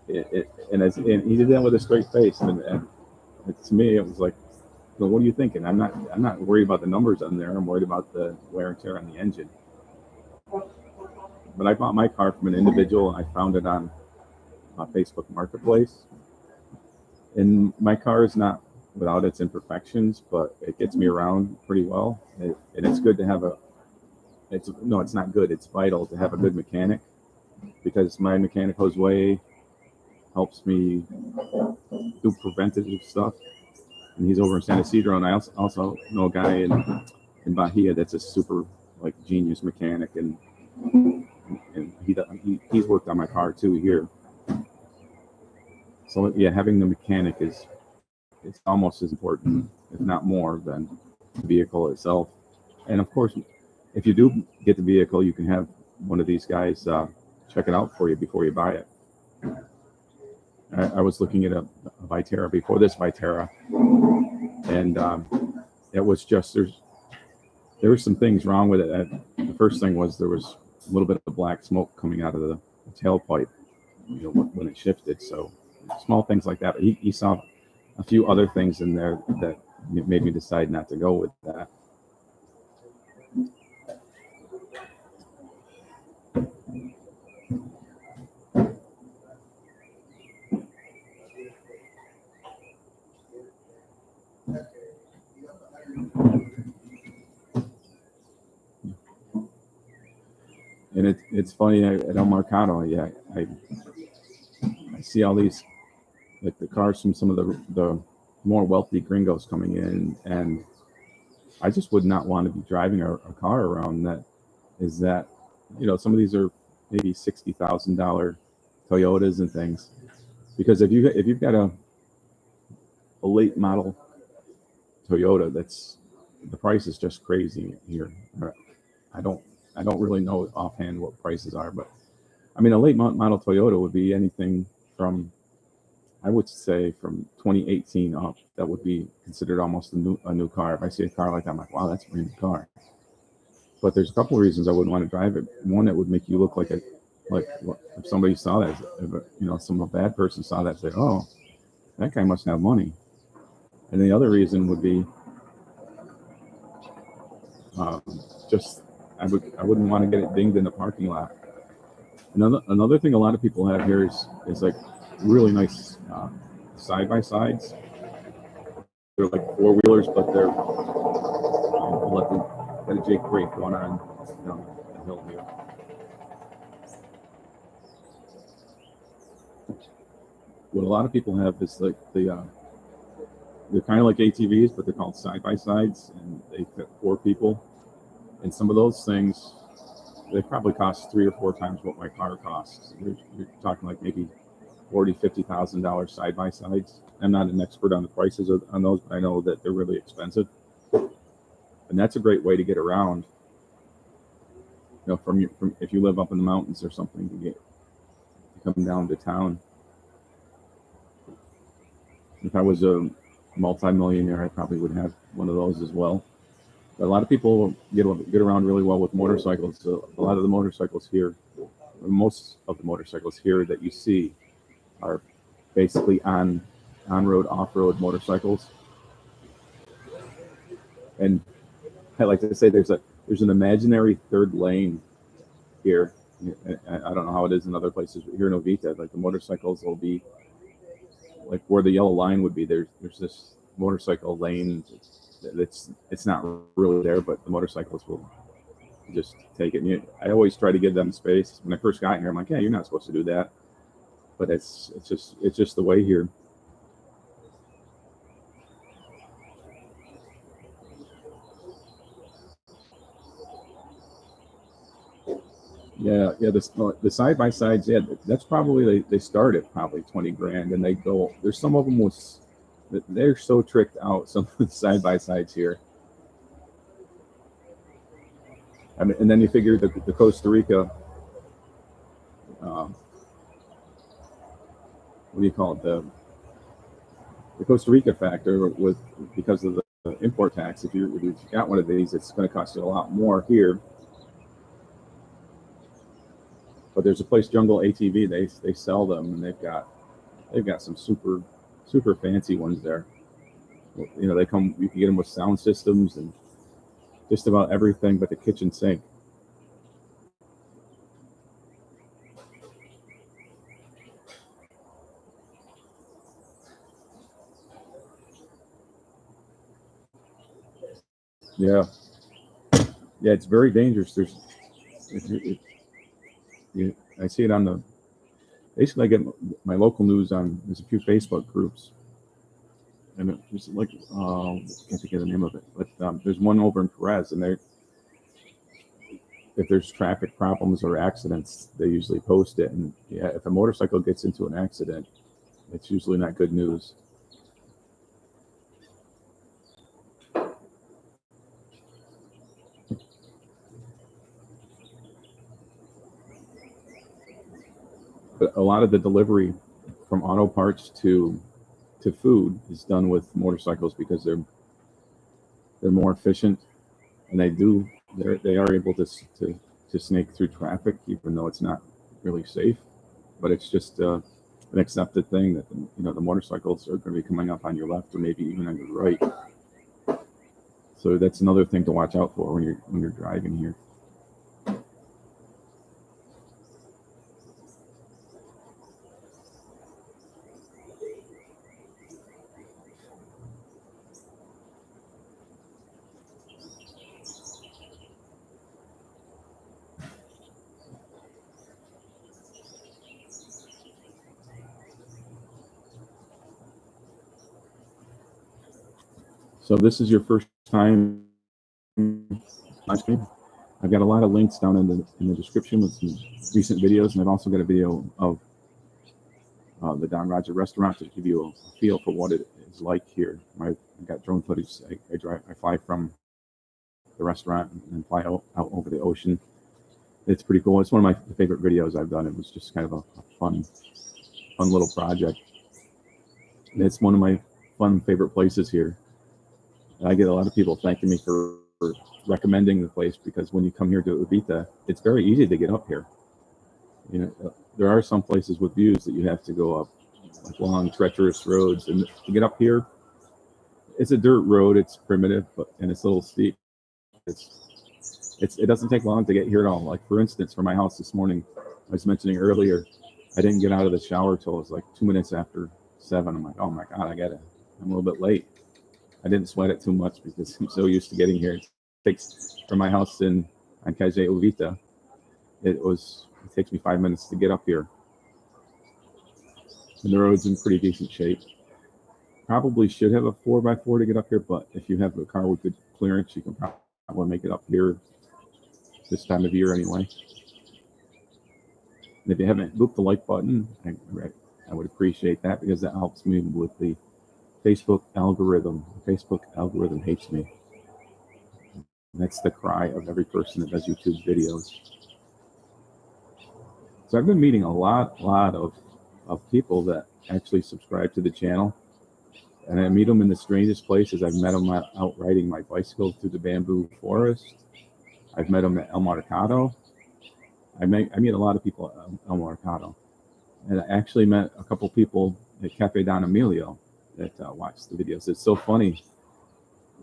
and he did that with a straight face. And to me, it was like, well, what are you thinking? I'm not worried about the numbers on there. I'm worried about the wear and tear on the engine. But I bought my car from an individual. I found it on Facebook Marketplace. And my car is not without its imperfections, but it gets me around pretty well. And it's good to have it's not good. It's vital to have a good mechanic, because my mechanic Jose helps me do preventative stuff. And he's over in San Isidro, and I also know a guy in Bahia that's a super genius mechanic, and he's worked on my car too here. So yeah, having the mechanic it's almost as important, if not more, than the vehicle itself. And of course, if you do get the vehicle, you can have one of these guys check it out for you before you buy it. I was looking at a Vitara before this Vitara, and it was just there were some things wrong with it. The first thing was there was a little bit of black smoke coming out of the tailpipe, when it shifted. So small things like that. But he saw a few other things in there that made me decide not to go with that. And it's funny at El Mercado, I see all these the cars from some of the more wealthy gringos coming in, and I just would not want to be driving a car around that some of these are maybe $60,000 Toyotas and things, because if you've got a late model Toyota, the price is just crazy here. I don't really know offhand what prices are, but I mean, a late model Toyota would be anything from, I would say, from 2018 up. That would be considered almost a new car. If I see a car like that, I'm like, wow, that's a brand new car. But there's a couple of reasons I wouldn't want to drive it. One, it would make you look like if somebody saw that, some bad person saw that, say, oh, that guy must have money. And the other reason would be I wouldn't want to get it dinged in the parking lot. Another thing a lot of people have here is like really nice side by sides they're like four-wheelers, but they're got a Jake brake going on down the hill here. What a lot of people have is like they're kind of like ATVs, but they're called side-by-sides, and they fit four people. And some of those things, they probably cost 3 or 4 times what my car costs. You're talking like maybe $40,000-$50,000 side-by-sides. I'm not an expert on the prices on those, but I know that they're really expensive. And that's a great way to get around. You know, from if you live up in the mountains or something, to come down to town. If I was a multi-millionaire, I probably would have one of those as well. But a lot of people get around really well with motorcycles. So a lot of the motorcycles here, most of the motorcycles here that you see are basically on-road, off-road motorcycles. And I like to say there's an imaginary third lane here. I don't know how it is in other places, but here in Uvita, like the motorcycles will be like where the yellow line would be. There's this motorcycle lane it's not really there, but the motorcyclists will just take it. And I always try to give them space. When I first got here, I'm like, yeah, you're not supposed to do that, but it's just the way here. Yeah. The side by sides, yeah, that's probably they start at probably 20 grand, and they go. There's some of them they're so tricked out. Some of the side by sides here. I mean, and then you figure the Costa Rica, what do you call it? The Costa Rica factor because of the import tax. If you got one of these, it's going to cost you a lot more here. But there's a place, Jungle ATV. They sell them, and they've got some super fancy ones there. You know, you can get them with sound systems and just about everything but the kitchen sink. Yeah, it's very dangerous. I see it on basically I get my local news on, there's a few Facebook groups, and it's like, I can't think of the name of it, but there's one over in Perez, and if there's traffic problems or accidents, they usually post it. And yeah, if a motorcycle gets into an accident, it's usually not good news. But a lot of the delivery from auto parts to food is done with motorcycles because they're more efficient, and they are able to snake through traffic, even though it's not really safe. But it's just an accepted thing that the motorcycles are going to be coming up on your left or maybe even on your right. So that's another thing to watch out for when you're driving here. So this is your first time on screen. I've got a lot of links down in the description with some recent videos, and I've also got a video of the Don Roger restaurant to give you a feel for what it is like here. I've got drone footage. I fly from the restaurant and fly out over the ocean. It's pretty cool. It's one of my favorite videos I've done. It was just kind of a fun little project. And it's one of my favorite places here. And I get a lot of people thanking me for recommending the place, because when you come here to Uvita, it's very easy to get up here. You know, there are some places with views that you have to go up like long, treacherous roads, and to get up here, it's a dirt road. It's primitive, and it's a little steep. It doesn't take long to get here at all. Like, for instance, from my house this morning, I was mentioning earlier, I didn't get out of the shower till it was like 2 minutes after 7. I'm like, oh my God, I'm a little bit late. I didn't sweat it too much because I'm so used to getting here. It takes from my house on Calle Uvita. It takes me 5 minutes to get up here. And the road's in pretty decent shape. Probably should have a 4x4 to get up here, but if you have a car with good clearance, you can probably make it up here this time of year anyway. And if you haven't hit the like button, I would appreciate that because that helps me with the Facebook algorithm. The Facebook algorithm hates me. That's the cry of every person that does YouTube videos. So I've been meeting a lot of people that actually subscribe to the channel. And I meet them in the strangest places. I've met them out riding my bicycle through the bamboo forest. I've met them at El Mercado. I meet a lot of people at El Mercado. And I actually met a couple people at Cafe Don Emilio that watch the videos. It's so funny.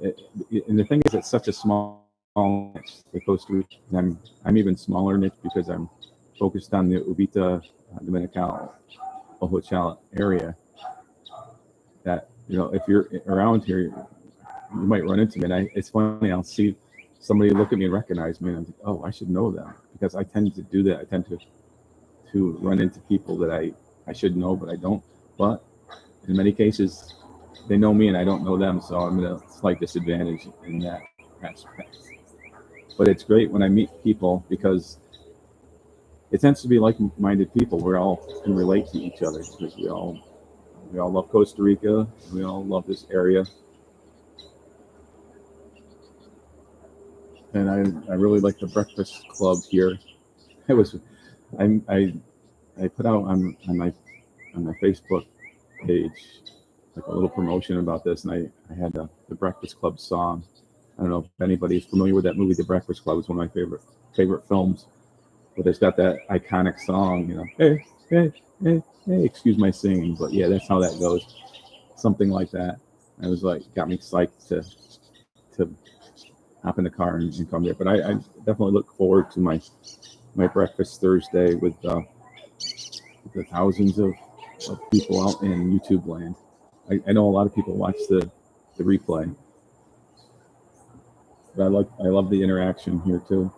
And the thing is, it's such a small niche, the Costa Rica. I'm even smaller niche because I'm focused on the Uvita, Dominical, Ojochal area. That, if you're around here, you might run into me. And it's funny, I'll see somebody look at me and recognize me, and I'm like, oh, I should know them, because I tend to do that. I tend to run into people that I should know, but I don't. But in many cases, they know me and I don't know them, so I'm at a slight disadvantage in that aspect. But it's great when I meet people because it tends to be like-minded people. We all can relate to each other because we all love Costa Rica. We all love this area. And I really like the breakfast club here. I put out on my Facebook page like a little promotion about this, and I had the Breakfast Club song. I don't know if anybody's familiar with that movie, The Breakfast Club. It's one of my favorite films. But it's got that iconic song, hey, hey, hey, hey, excuse my singing, but yeah, that's how that goes. Something like that. I was got me psyched to hop in the car and come here. But I definitely look forward to my breakfast Thursday with the thousands of people out in YouTube land. I know a lot of people watch the replay, but I love the interaction here too.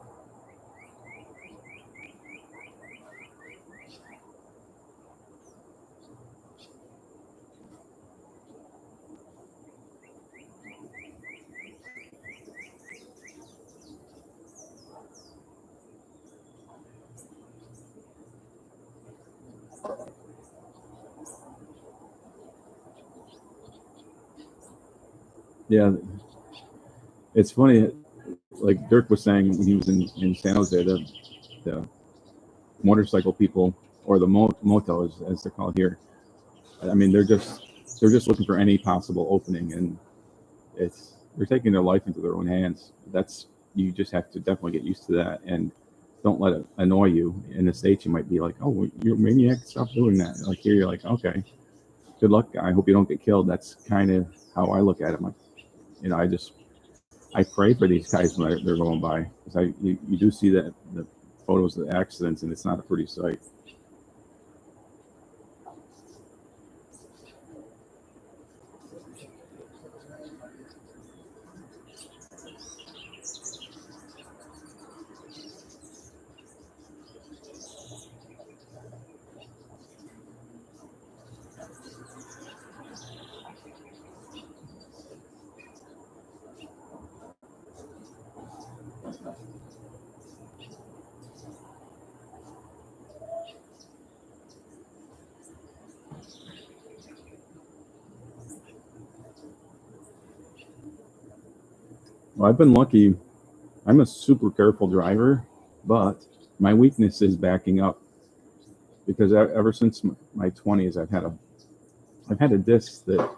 Yeah, it's funny. Like Dirk was saying when he was in San Jose, the motorcycle people, or the motos as they're called here. I mean, they're just looking for any possible opening, and they're taking their life into their own hands. You just have to definitely get used to that, and don't let it annoy you. In the States, you might be like, oh, you're a maniac, stop doing that. Like here, you're like, okay, good luck. I hope you don't get killed. That's kind of how I look at it. I pray for these guys when they're going by, because you do see the photos of the accidents, and it's not a pretty sight. Well, I've been lucky. I'm a super careful driver, but my weakness is backing up, because ever since my 20s, I've had a disc that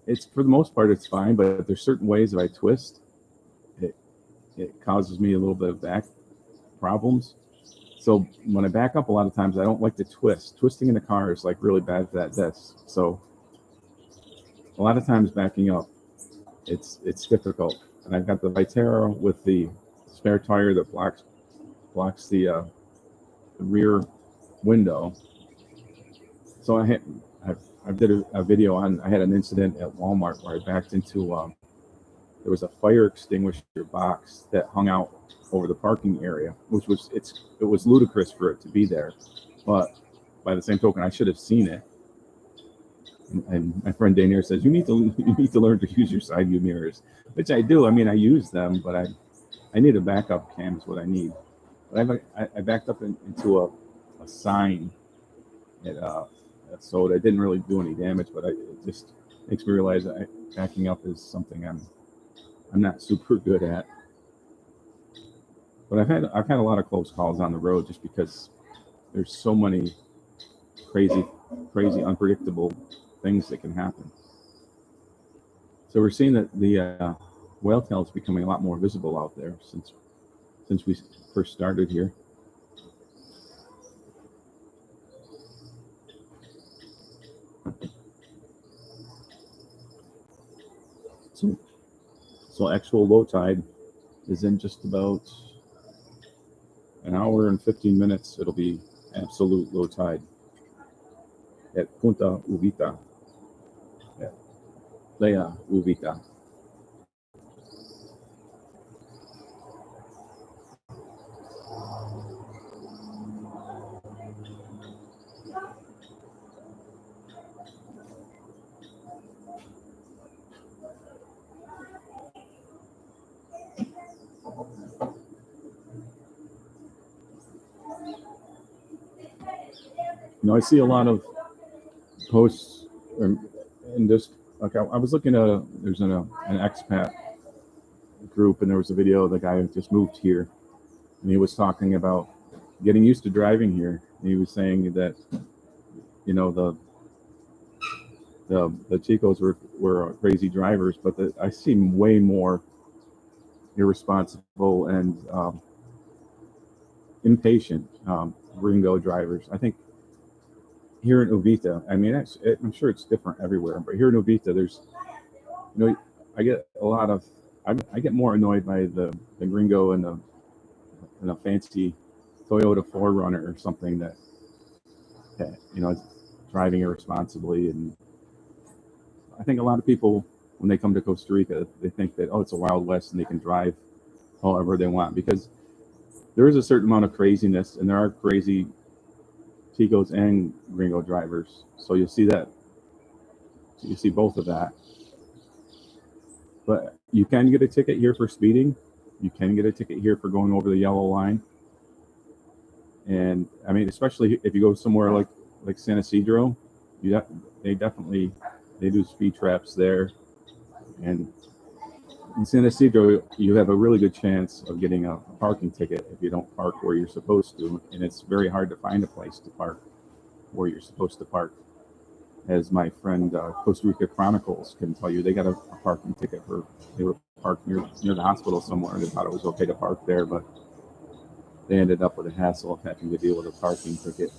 it's for the most part it's fine, but there's certain ways that I twist, it causes me a little bit of back problems. So when I back up, a lot of times I don't like to twist. Twisting in the car is really bad for that disc. So a lot of times backing up, it's difficult. And I've got the Vitero with the spare tire that blocks the rear window. So I I did a video on. I had an incident at Walmart where I backed into. There was a fire extinguisher box that hung out over the parking area, which was it was ludicrous for it to be there, but by the same token, I should have seen it. And my friend Daniel says you need to learn to use your side view mirrors, which I do. I mean, I use them, but I need a backup cam is what I need. But I backed up into a sign at so it didn't really do any damage, but it just makes me realize that backing up is something I'm not super good at. But I've had a lot of close calls on the road just because there's so many crazy, unpredictable things that can happen. So we're seeing that the whale tail is becoming a lot more visible out there since we first started here. So actual low tide is in just about an hour and 15 minutes. It'll be absolute low tide at Punta Uvita, at Playa Uvita. I see a lot of posts in this. Okay, I was looking at there's an expat group, and there was a video of the guy who just moved here, and he was talking about getting used to driving here. And he was saying that the Chicos were crazy drivers, but I see way more irresponsible and impatient gringo drivers. I think here in Uvita, I mean, I'm sure it's different everywhere, but here in Uvita, there's, I get a lot of, I get more annoyed by the gringo in a fancy Toyota 4Runner or something that is driving irresponsibly. And I think a lot of people, when they come to Costa Rica, they think that, it's a Wild West and they can drive however they want, because there is a certain amount of craziness, and there are crazy Ticos and gringo drivers. So you see both of that. But you can get a ticket here for speeding. You can get a ticket here for going over the yellow line. And I mean, especially if you go somewhere like San Isidro, they do speed traps there. And in San Isidro, you have a really good chance of getting a parking ticket if you don't park where you're supposed to. And it's very hard to find a place to park where you're supposed to park. As my friend Costa Rica Chronicles can tell you, they got a parking ticket they were parked near the hospital somewhere, and they thought it was okay to park there, but they ended up with a hassle of having to deal with a parking ticket.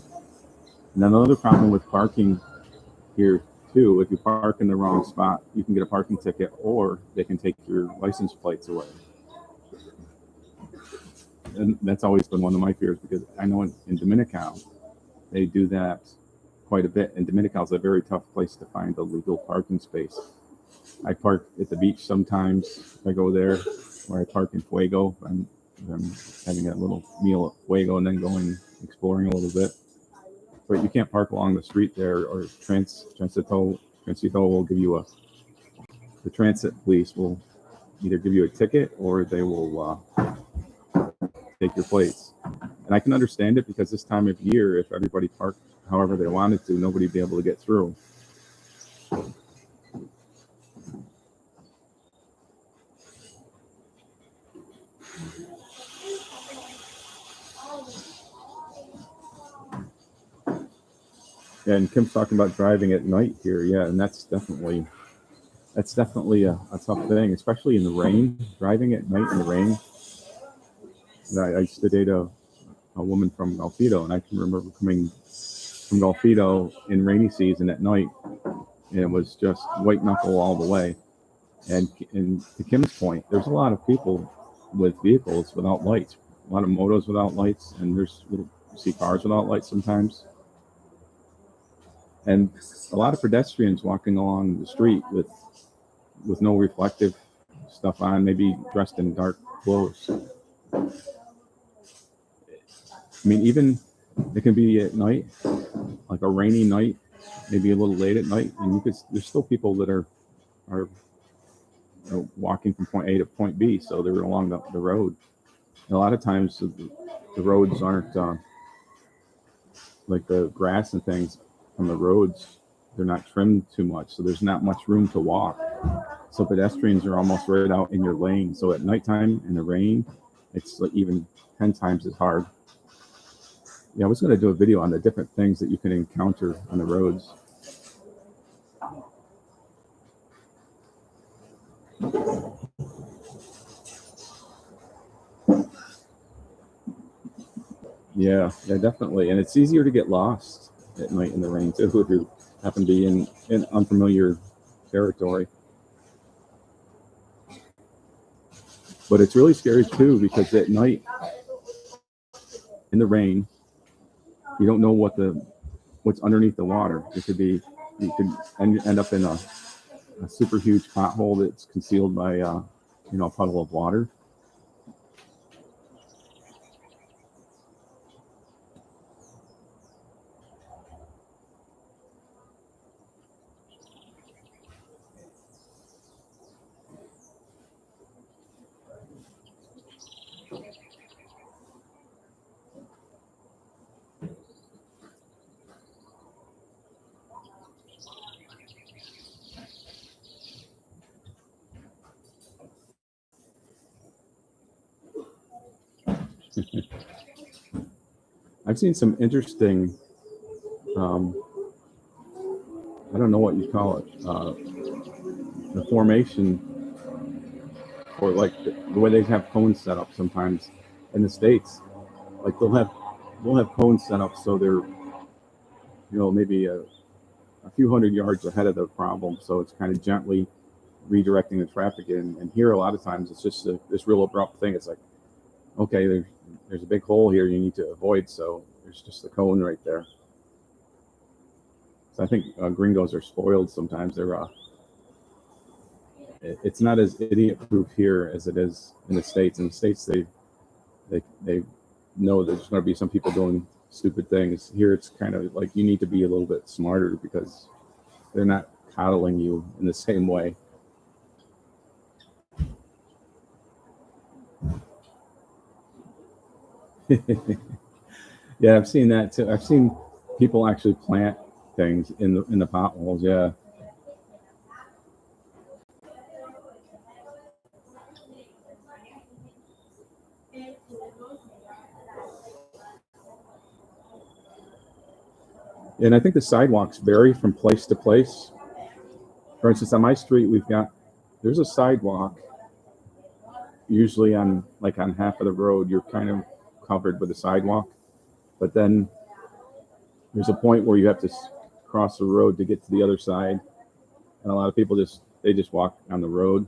And then another problem with parking here too, if you park in the wrong spot, you can get a parking ticket, or they can take your license plates away. And that's always been one of my fears, because I know in Dominican, they do that quite a bit. And Dominican is a very tough place to find a legal parking space. I park at the beach sometimes if I go there, or I park in Fuego. I'm having a little meal at Fuego and then going exploring a little bit. But you can't park along the street there, or Transito will give you the transit police will either give you a ticket, or they will take your plates. And I can understand it, because this time of year, if everybody parked however they wanted to, nobody would be able to get through. Yeah, and Kim's talking about driving at night here. Yeah, and that's definitely a tough thing, especially in the rain. Driving at night in the rain. I used to date a woman from Golfito, and I can remember coming from Golfito in rainy season at night, and it was just white knuckle all the way. And to Kim's point, there's a lot of people with vehicles without lights, a lot of motos without lights, and you see cars without lights sometimes. and a lot of pedestrians walking along the street with no reflective stuff on, maybe dressed in dark clothes. I mean, even it can be at night, like a rainy night, maybe a little late at night, and there's still people that are walking from point A to point B, so they're along the road. And a lot of times the roads aren't like the grass and things from the roads, they're not trimmed too much, so there's not much room to walk. So pedestrians are almost right out in your lane. So at nighttime in the rain, it's like even 10 times as hard. Yeah, I was going to do a video on the different things that you can encounter on the roads. Yeah, definitely. And it's easier to get lost at night in the rain too if you happen to be in unfamiliar territory. But it's really scary too because at night in the rain, you don't know what's underneath the water. You could end up in a super huge pothole that's concealed by a puddle of water. I've seen some interesting, I don't know what you call it, the formation, or like the way they have cones set up sometimes in the States. Like we'll have cones set up so they're, maybe a few hundred yards ahead of the problem. So it's kind of gently redirecting the traffic in. And here, a lot of times, it's just this real abrupt thing. It's like, okay, there's a big hole here you need to avoid. So there's just the cone right there. So I think gringos are spoiled sometimes. It's not as idiot-proof here as it is in the States. In the States, they know there's going to be some people doing stupid things. Here, it's kind of like you need to be a little bit smarter because they're not coddling you in the same way. Yeah, I've seen that too. I've seen people actually plant things in the potholes. Yeah. And I think the sidewalks vary from place to place. For instance, on my street, there's a sidewalk. Usually on half of the road, you're kind of covered with a sidewalk. But then there's a point where you have to cross the road to get to the other side. And a lot of people just walk on the road.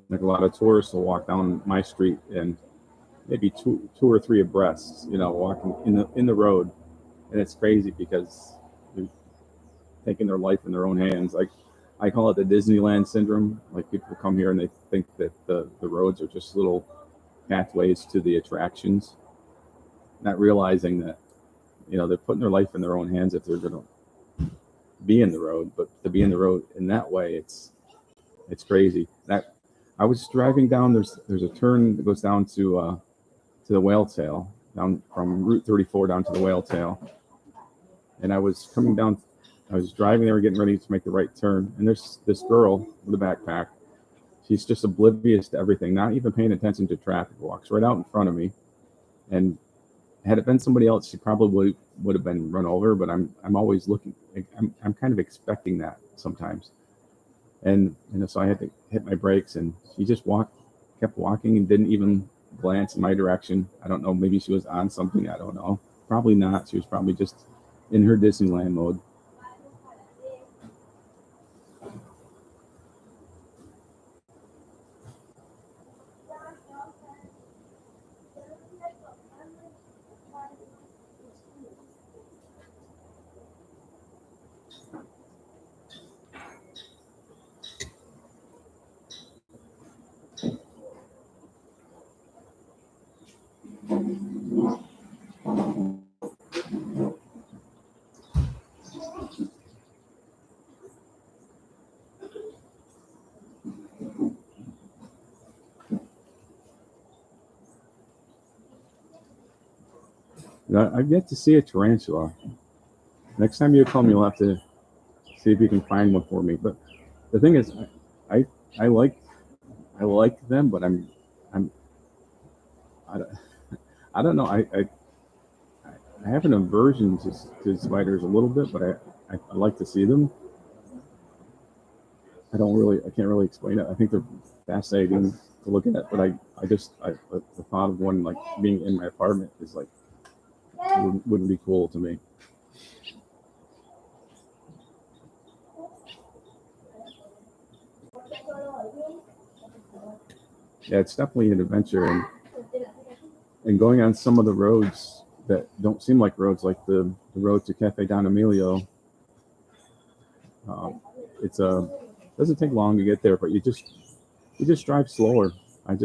Like a lot of tourists will walk down my street and maybe two or three abreast, walking in the road. And it's crazy because they're taking their life in their own hands. Like I call it the Disneyland syndrome. Like people come here and they think that the roads are just little pathways to the attractions, not realizing that, they're putting their life in their own hands if they're going to be in the road. But to be in the road in that way, it's crazy. That I was driving down. There's a turn that goes down to the Whale Tail, down from Route 34 down to the Whale Tail. And I was coming down, I was driving there, getting ready to make the right turn. And there's this girl with a backpack. She's just oblivious to everything, not even paying attention to traffic, walks right out in front of me. And had it been somebody else, she probably would have been run over, but I'm always looking, I'm kind of expecting that sometimes. And so I had to hit my brakes, and she just kept walking and didn't even glance in my direction. I don't know, maybe she was on something, I don't know. Probably not. She was probably just in her Disneyland mode. I've yet to see a tarantula. Next time you come, you'll have to see if you can find one for me. But the thing is, I like them, but I don't, I don't know. I have an aversion to spiders a little bit, but I like to see them. I can't really explain it. I think they're fascinating to look at, but the thought of one like being in my apartment is like wouldn't be cool to me. Yeah, it's definitely an adventure, and going on some of the roads that don't seem like roads, like the road to Cafe Don Emilio. It's doesn't take long to get there, but you just drive slower. I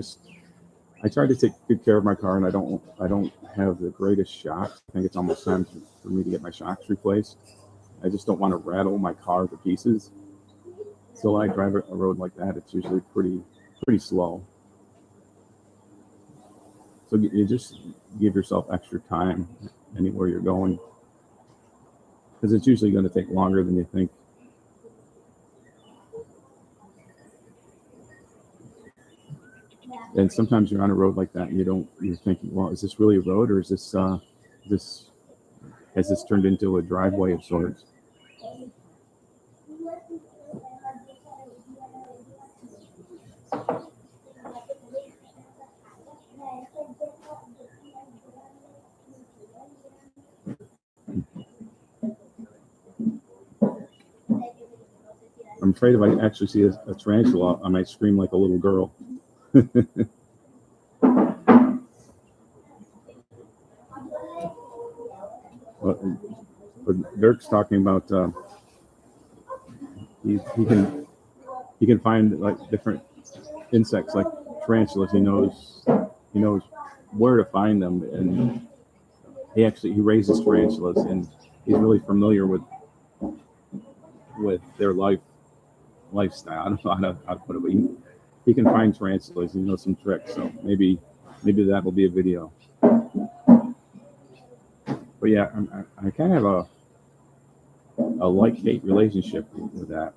try to take good care of my car, and I don't have the greatest shocks. I think it's almost time for me to get my shocks replaced. I just don't want to rattle my car to pieces. So when I drive a road like that, it's usually pretty slow. So you just give yourself extra time anywhere you're going, because it's usually going to take longer than you think. And sometimes you're on a road like that, and you're thinking, well, is this really a road, or is this has this turned into a driveway of sorts? I'm afraid if I actually see a tarantula, I might scream like a little girl. But Dirk's talking about he can find like different insects like tarantulas. He knows where to find them, and he raises tarantulas, and he's really familiar with their lifestyle. I don't know how to put it, but he can find tarantulas. He knows some tricks, so maybe that will be a video. But yeah, I kind of have a like-hate relationship with that.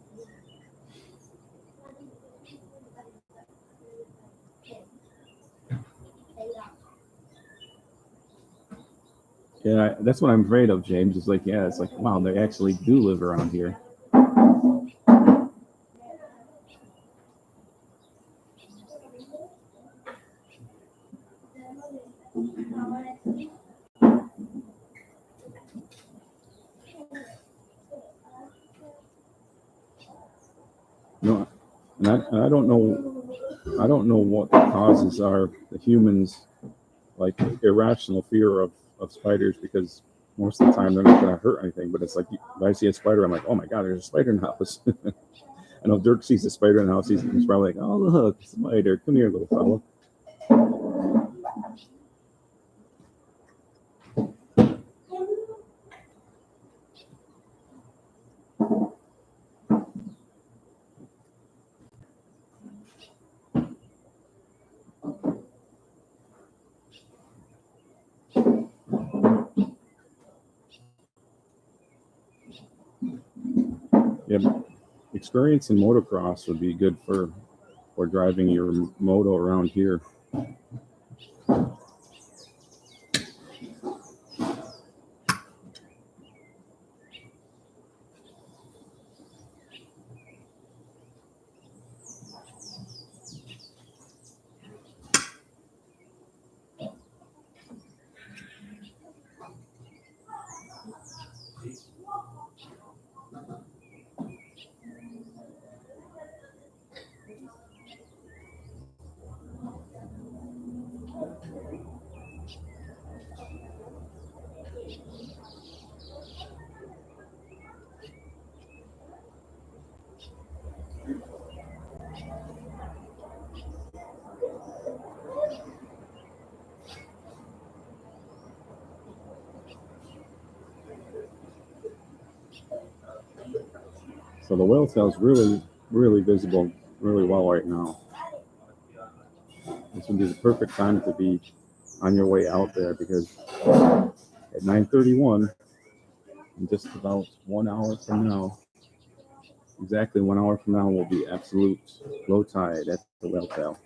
Yeah, that's what I'm afraid of, James. It's like, wow, they actually do live around here. No, and I don't know what the causes are. The humans like irrational fear of spiders, because most of the time they're not going to hurt anything. But it's like if I see a spider, I'm like, oh my god, there's a spider in the house. I know Dirk sees a spider in the house. He's probably like, oh look, spider, come here, little fella. Yeah, experience in motocross would be good for driving your moto around here. So the whale tail is really visible really well right now. This would be the perfect time to be on your way out there, because at 9:31, in just about 1 hour from now, exactly 1 hour from now, will be absolute low tide at the whale tail.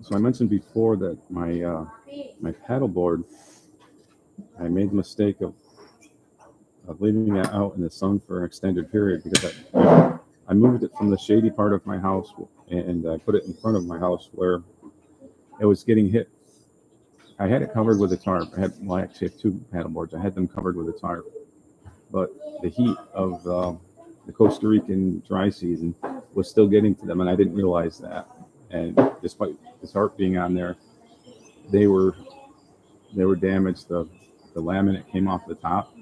So I mentioned before that my paddleboard, I made the mistake of leaving it out in the sun for an extended period because I moved it from the shady part of my house and I put it in front of my house where it was getting hit. I had it covered with a tarp. I actually have two paddleboards. I had them covered with a tarp, but the heat of the Costa Rican dry season was still getting to them, and I didn't realize that. And despite the tarp being on there, they were damaged. The laminate came off the top.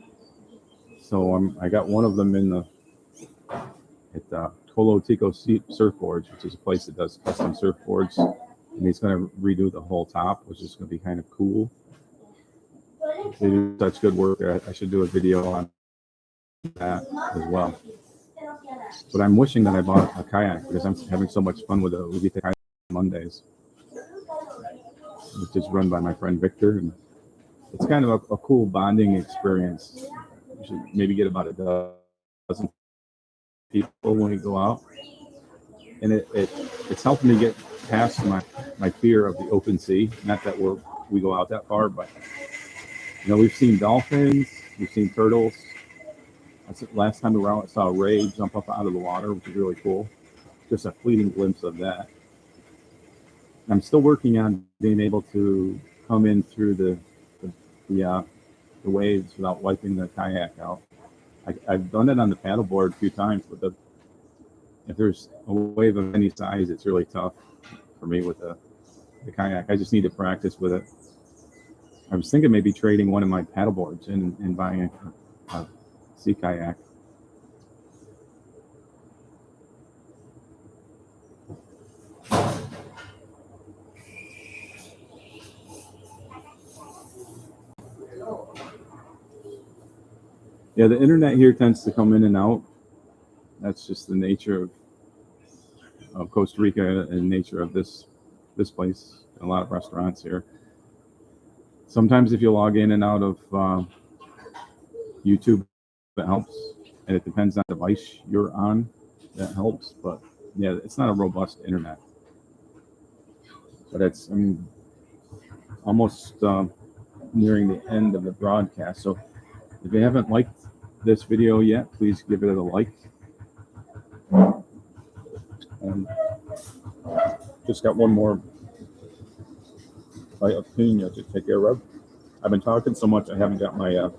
So I got one of them at Colo Tico Surfboards, which is a place that does custom surfboards, and he's going to redo the whole top, which is going to be kind of cool. They do such good work. I should do a video on that as well. But I'm wishing that I bought a kayak because I'm having so much fun with the Uvita kayak on Mondays, which is run by my friend Victor, and it's kind of a cool bonding experience. You should maybe get about a dozen people when we go out, and it's helping me get past my fear of the open sea. Not that we go out that far, but we've seen dolphins, we've seen turtles. Last time we were out, I saw a ray jump up out of the water, which is really cool. Just a fleeting glimpse of that. I'm still working on being able to come in through the waves without wiping the kayak out. I've done it on the paddleboard a few times, but if there's a wave of any size, it's really tough for me with the kayak. I just need to practice with it. I was thinking maybe trading one of my paddleboards and buying a sea kayak. Yeah, the internet here tends to come in and out. That's just the nature of Costa Rica and nature of this place. A lot of restaurants here. Sometimes if you log in and out of YouTube, it helps, and it depends on the device you're on. That helps, but yeah, it's not a robust internet. But I'm almost nearing the end of the broadcast. So if you haven't liked this video yet, please give it a like. And just got one more bite of Tiene to take care of. I've been talking so much I haven't got my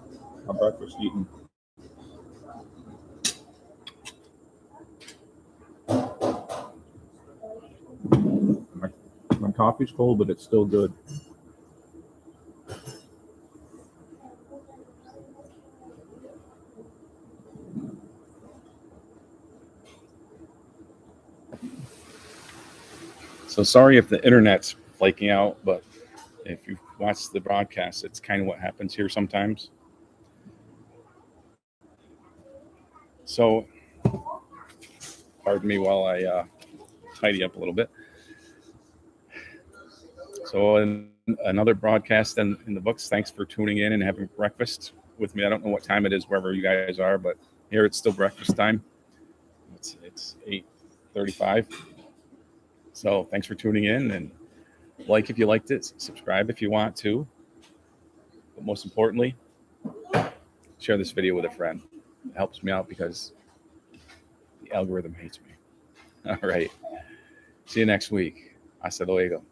breakfast eaten. My coffee's cold, but it's still good. So sorry if the internet's flaking out, but if you watch the broadcast, it's kind of what happens here sometimes. So, pardon me while I tidy up a little bit. So, another broadcast in the books. Thanks for tuning in and having breakfast with me. I don't know what time it is wherever you guys are, but here it's still breakfast time. It's 8:35. So thanks for tuning in, and like if you liked it, subscribe if you want to. But most importantly, share this video with a friend. It helps me out because the algorithm hates me. All right. See you next week. Hasta luego.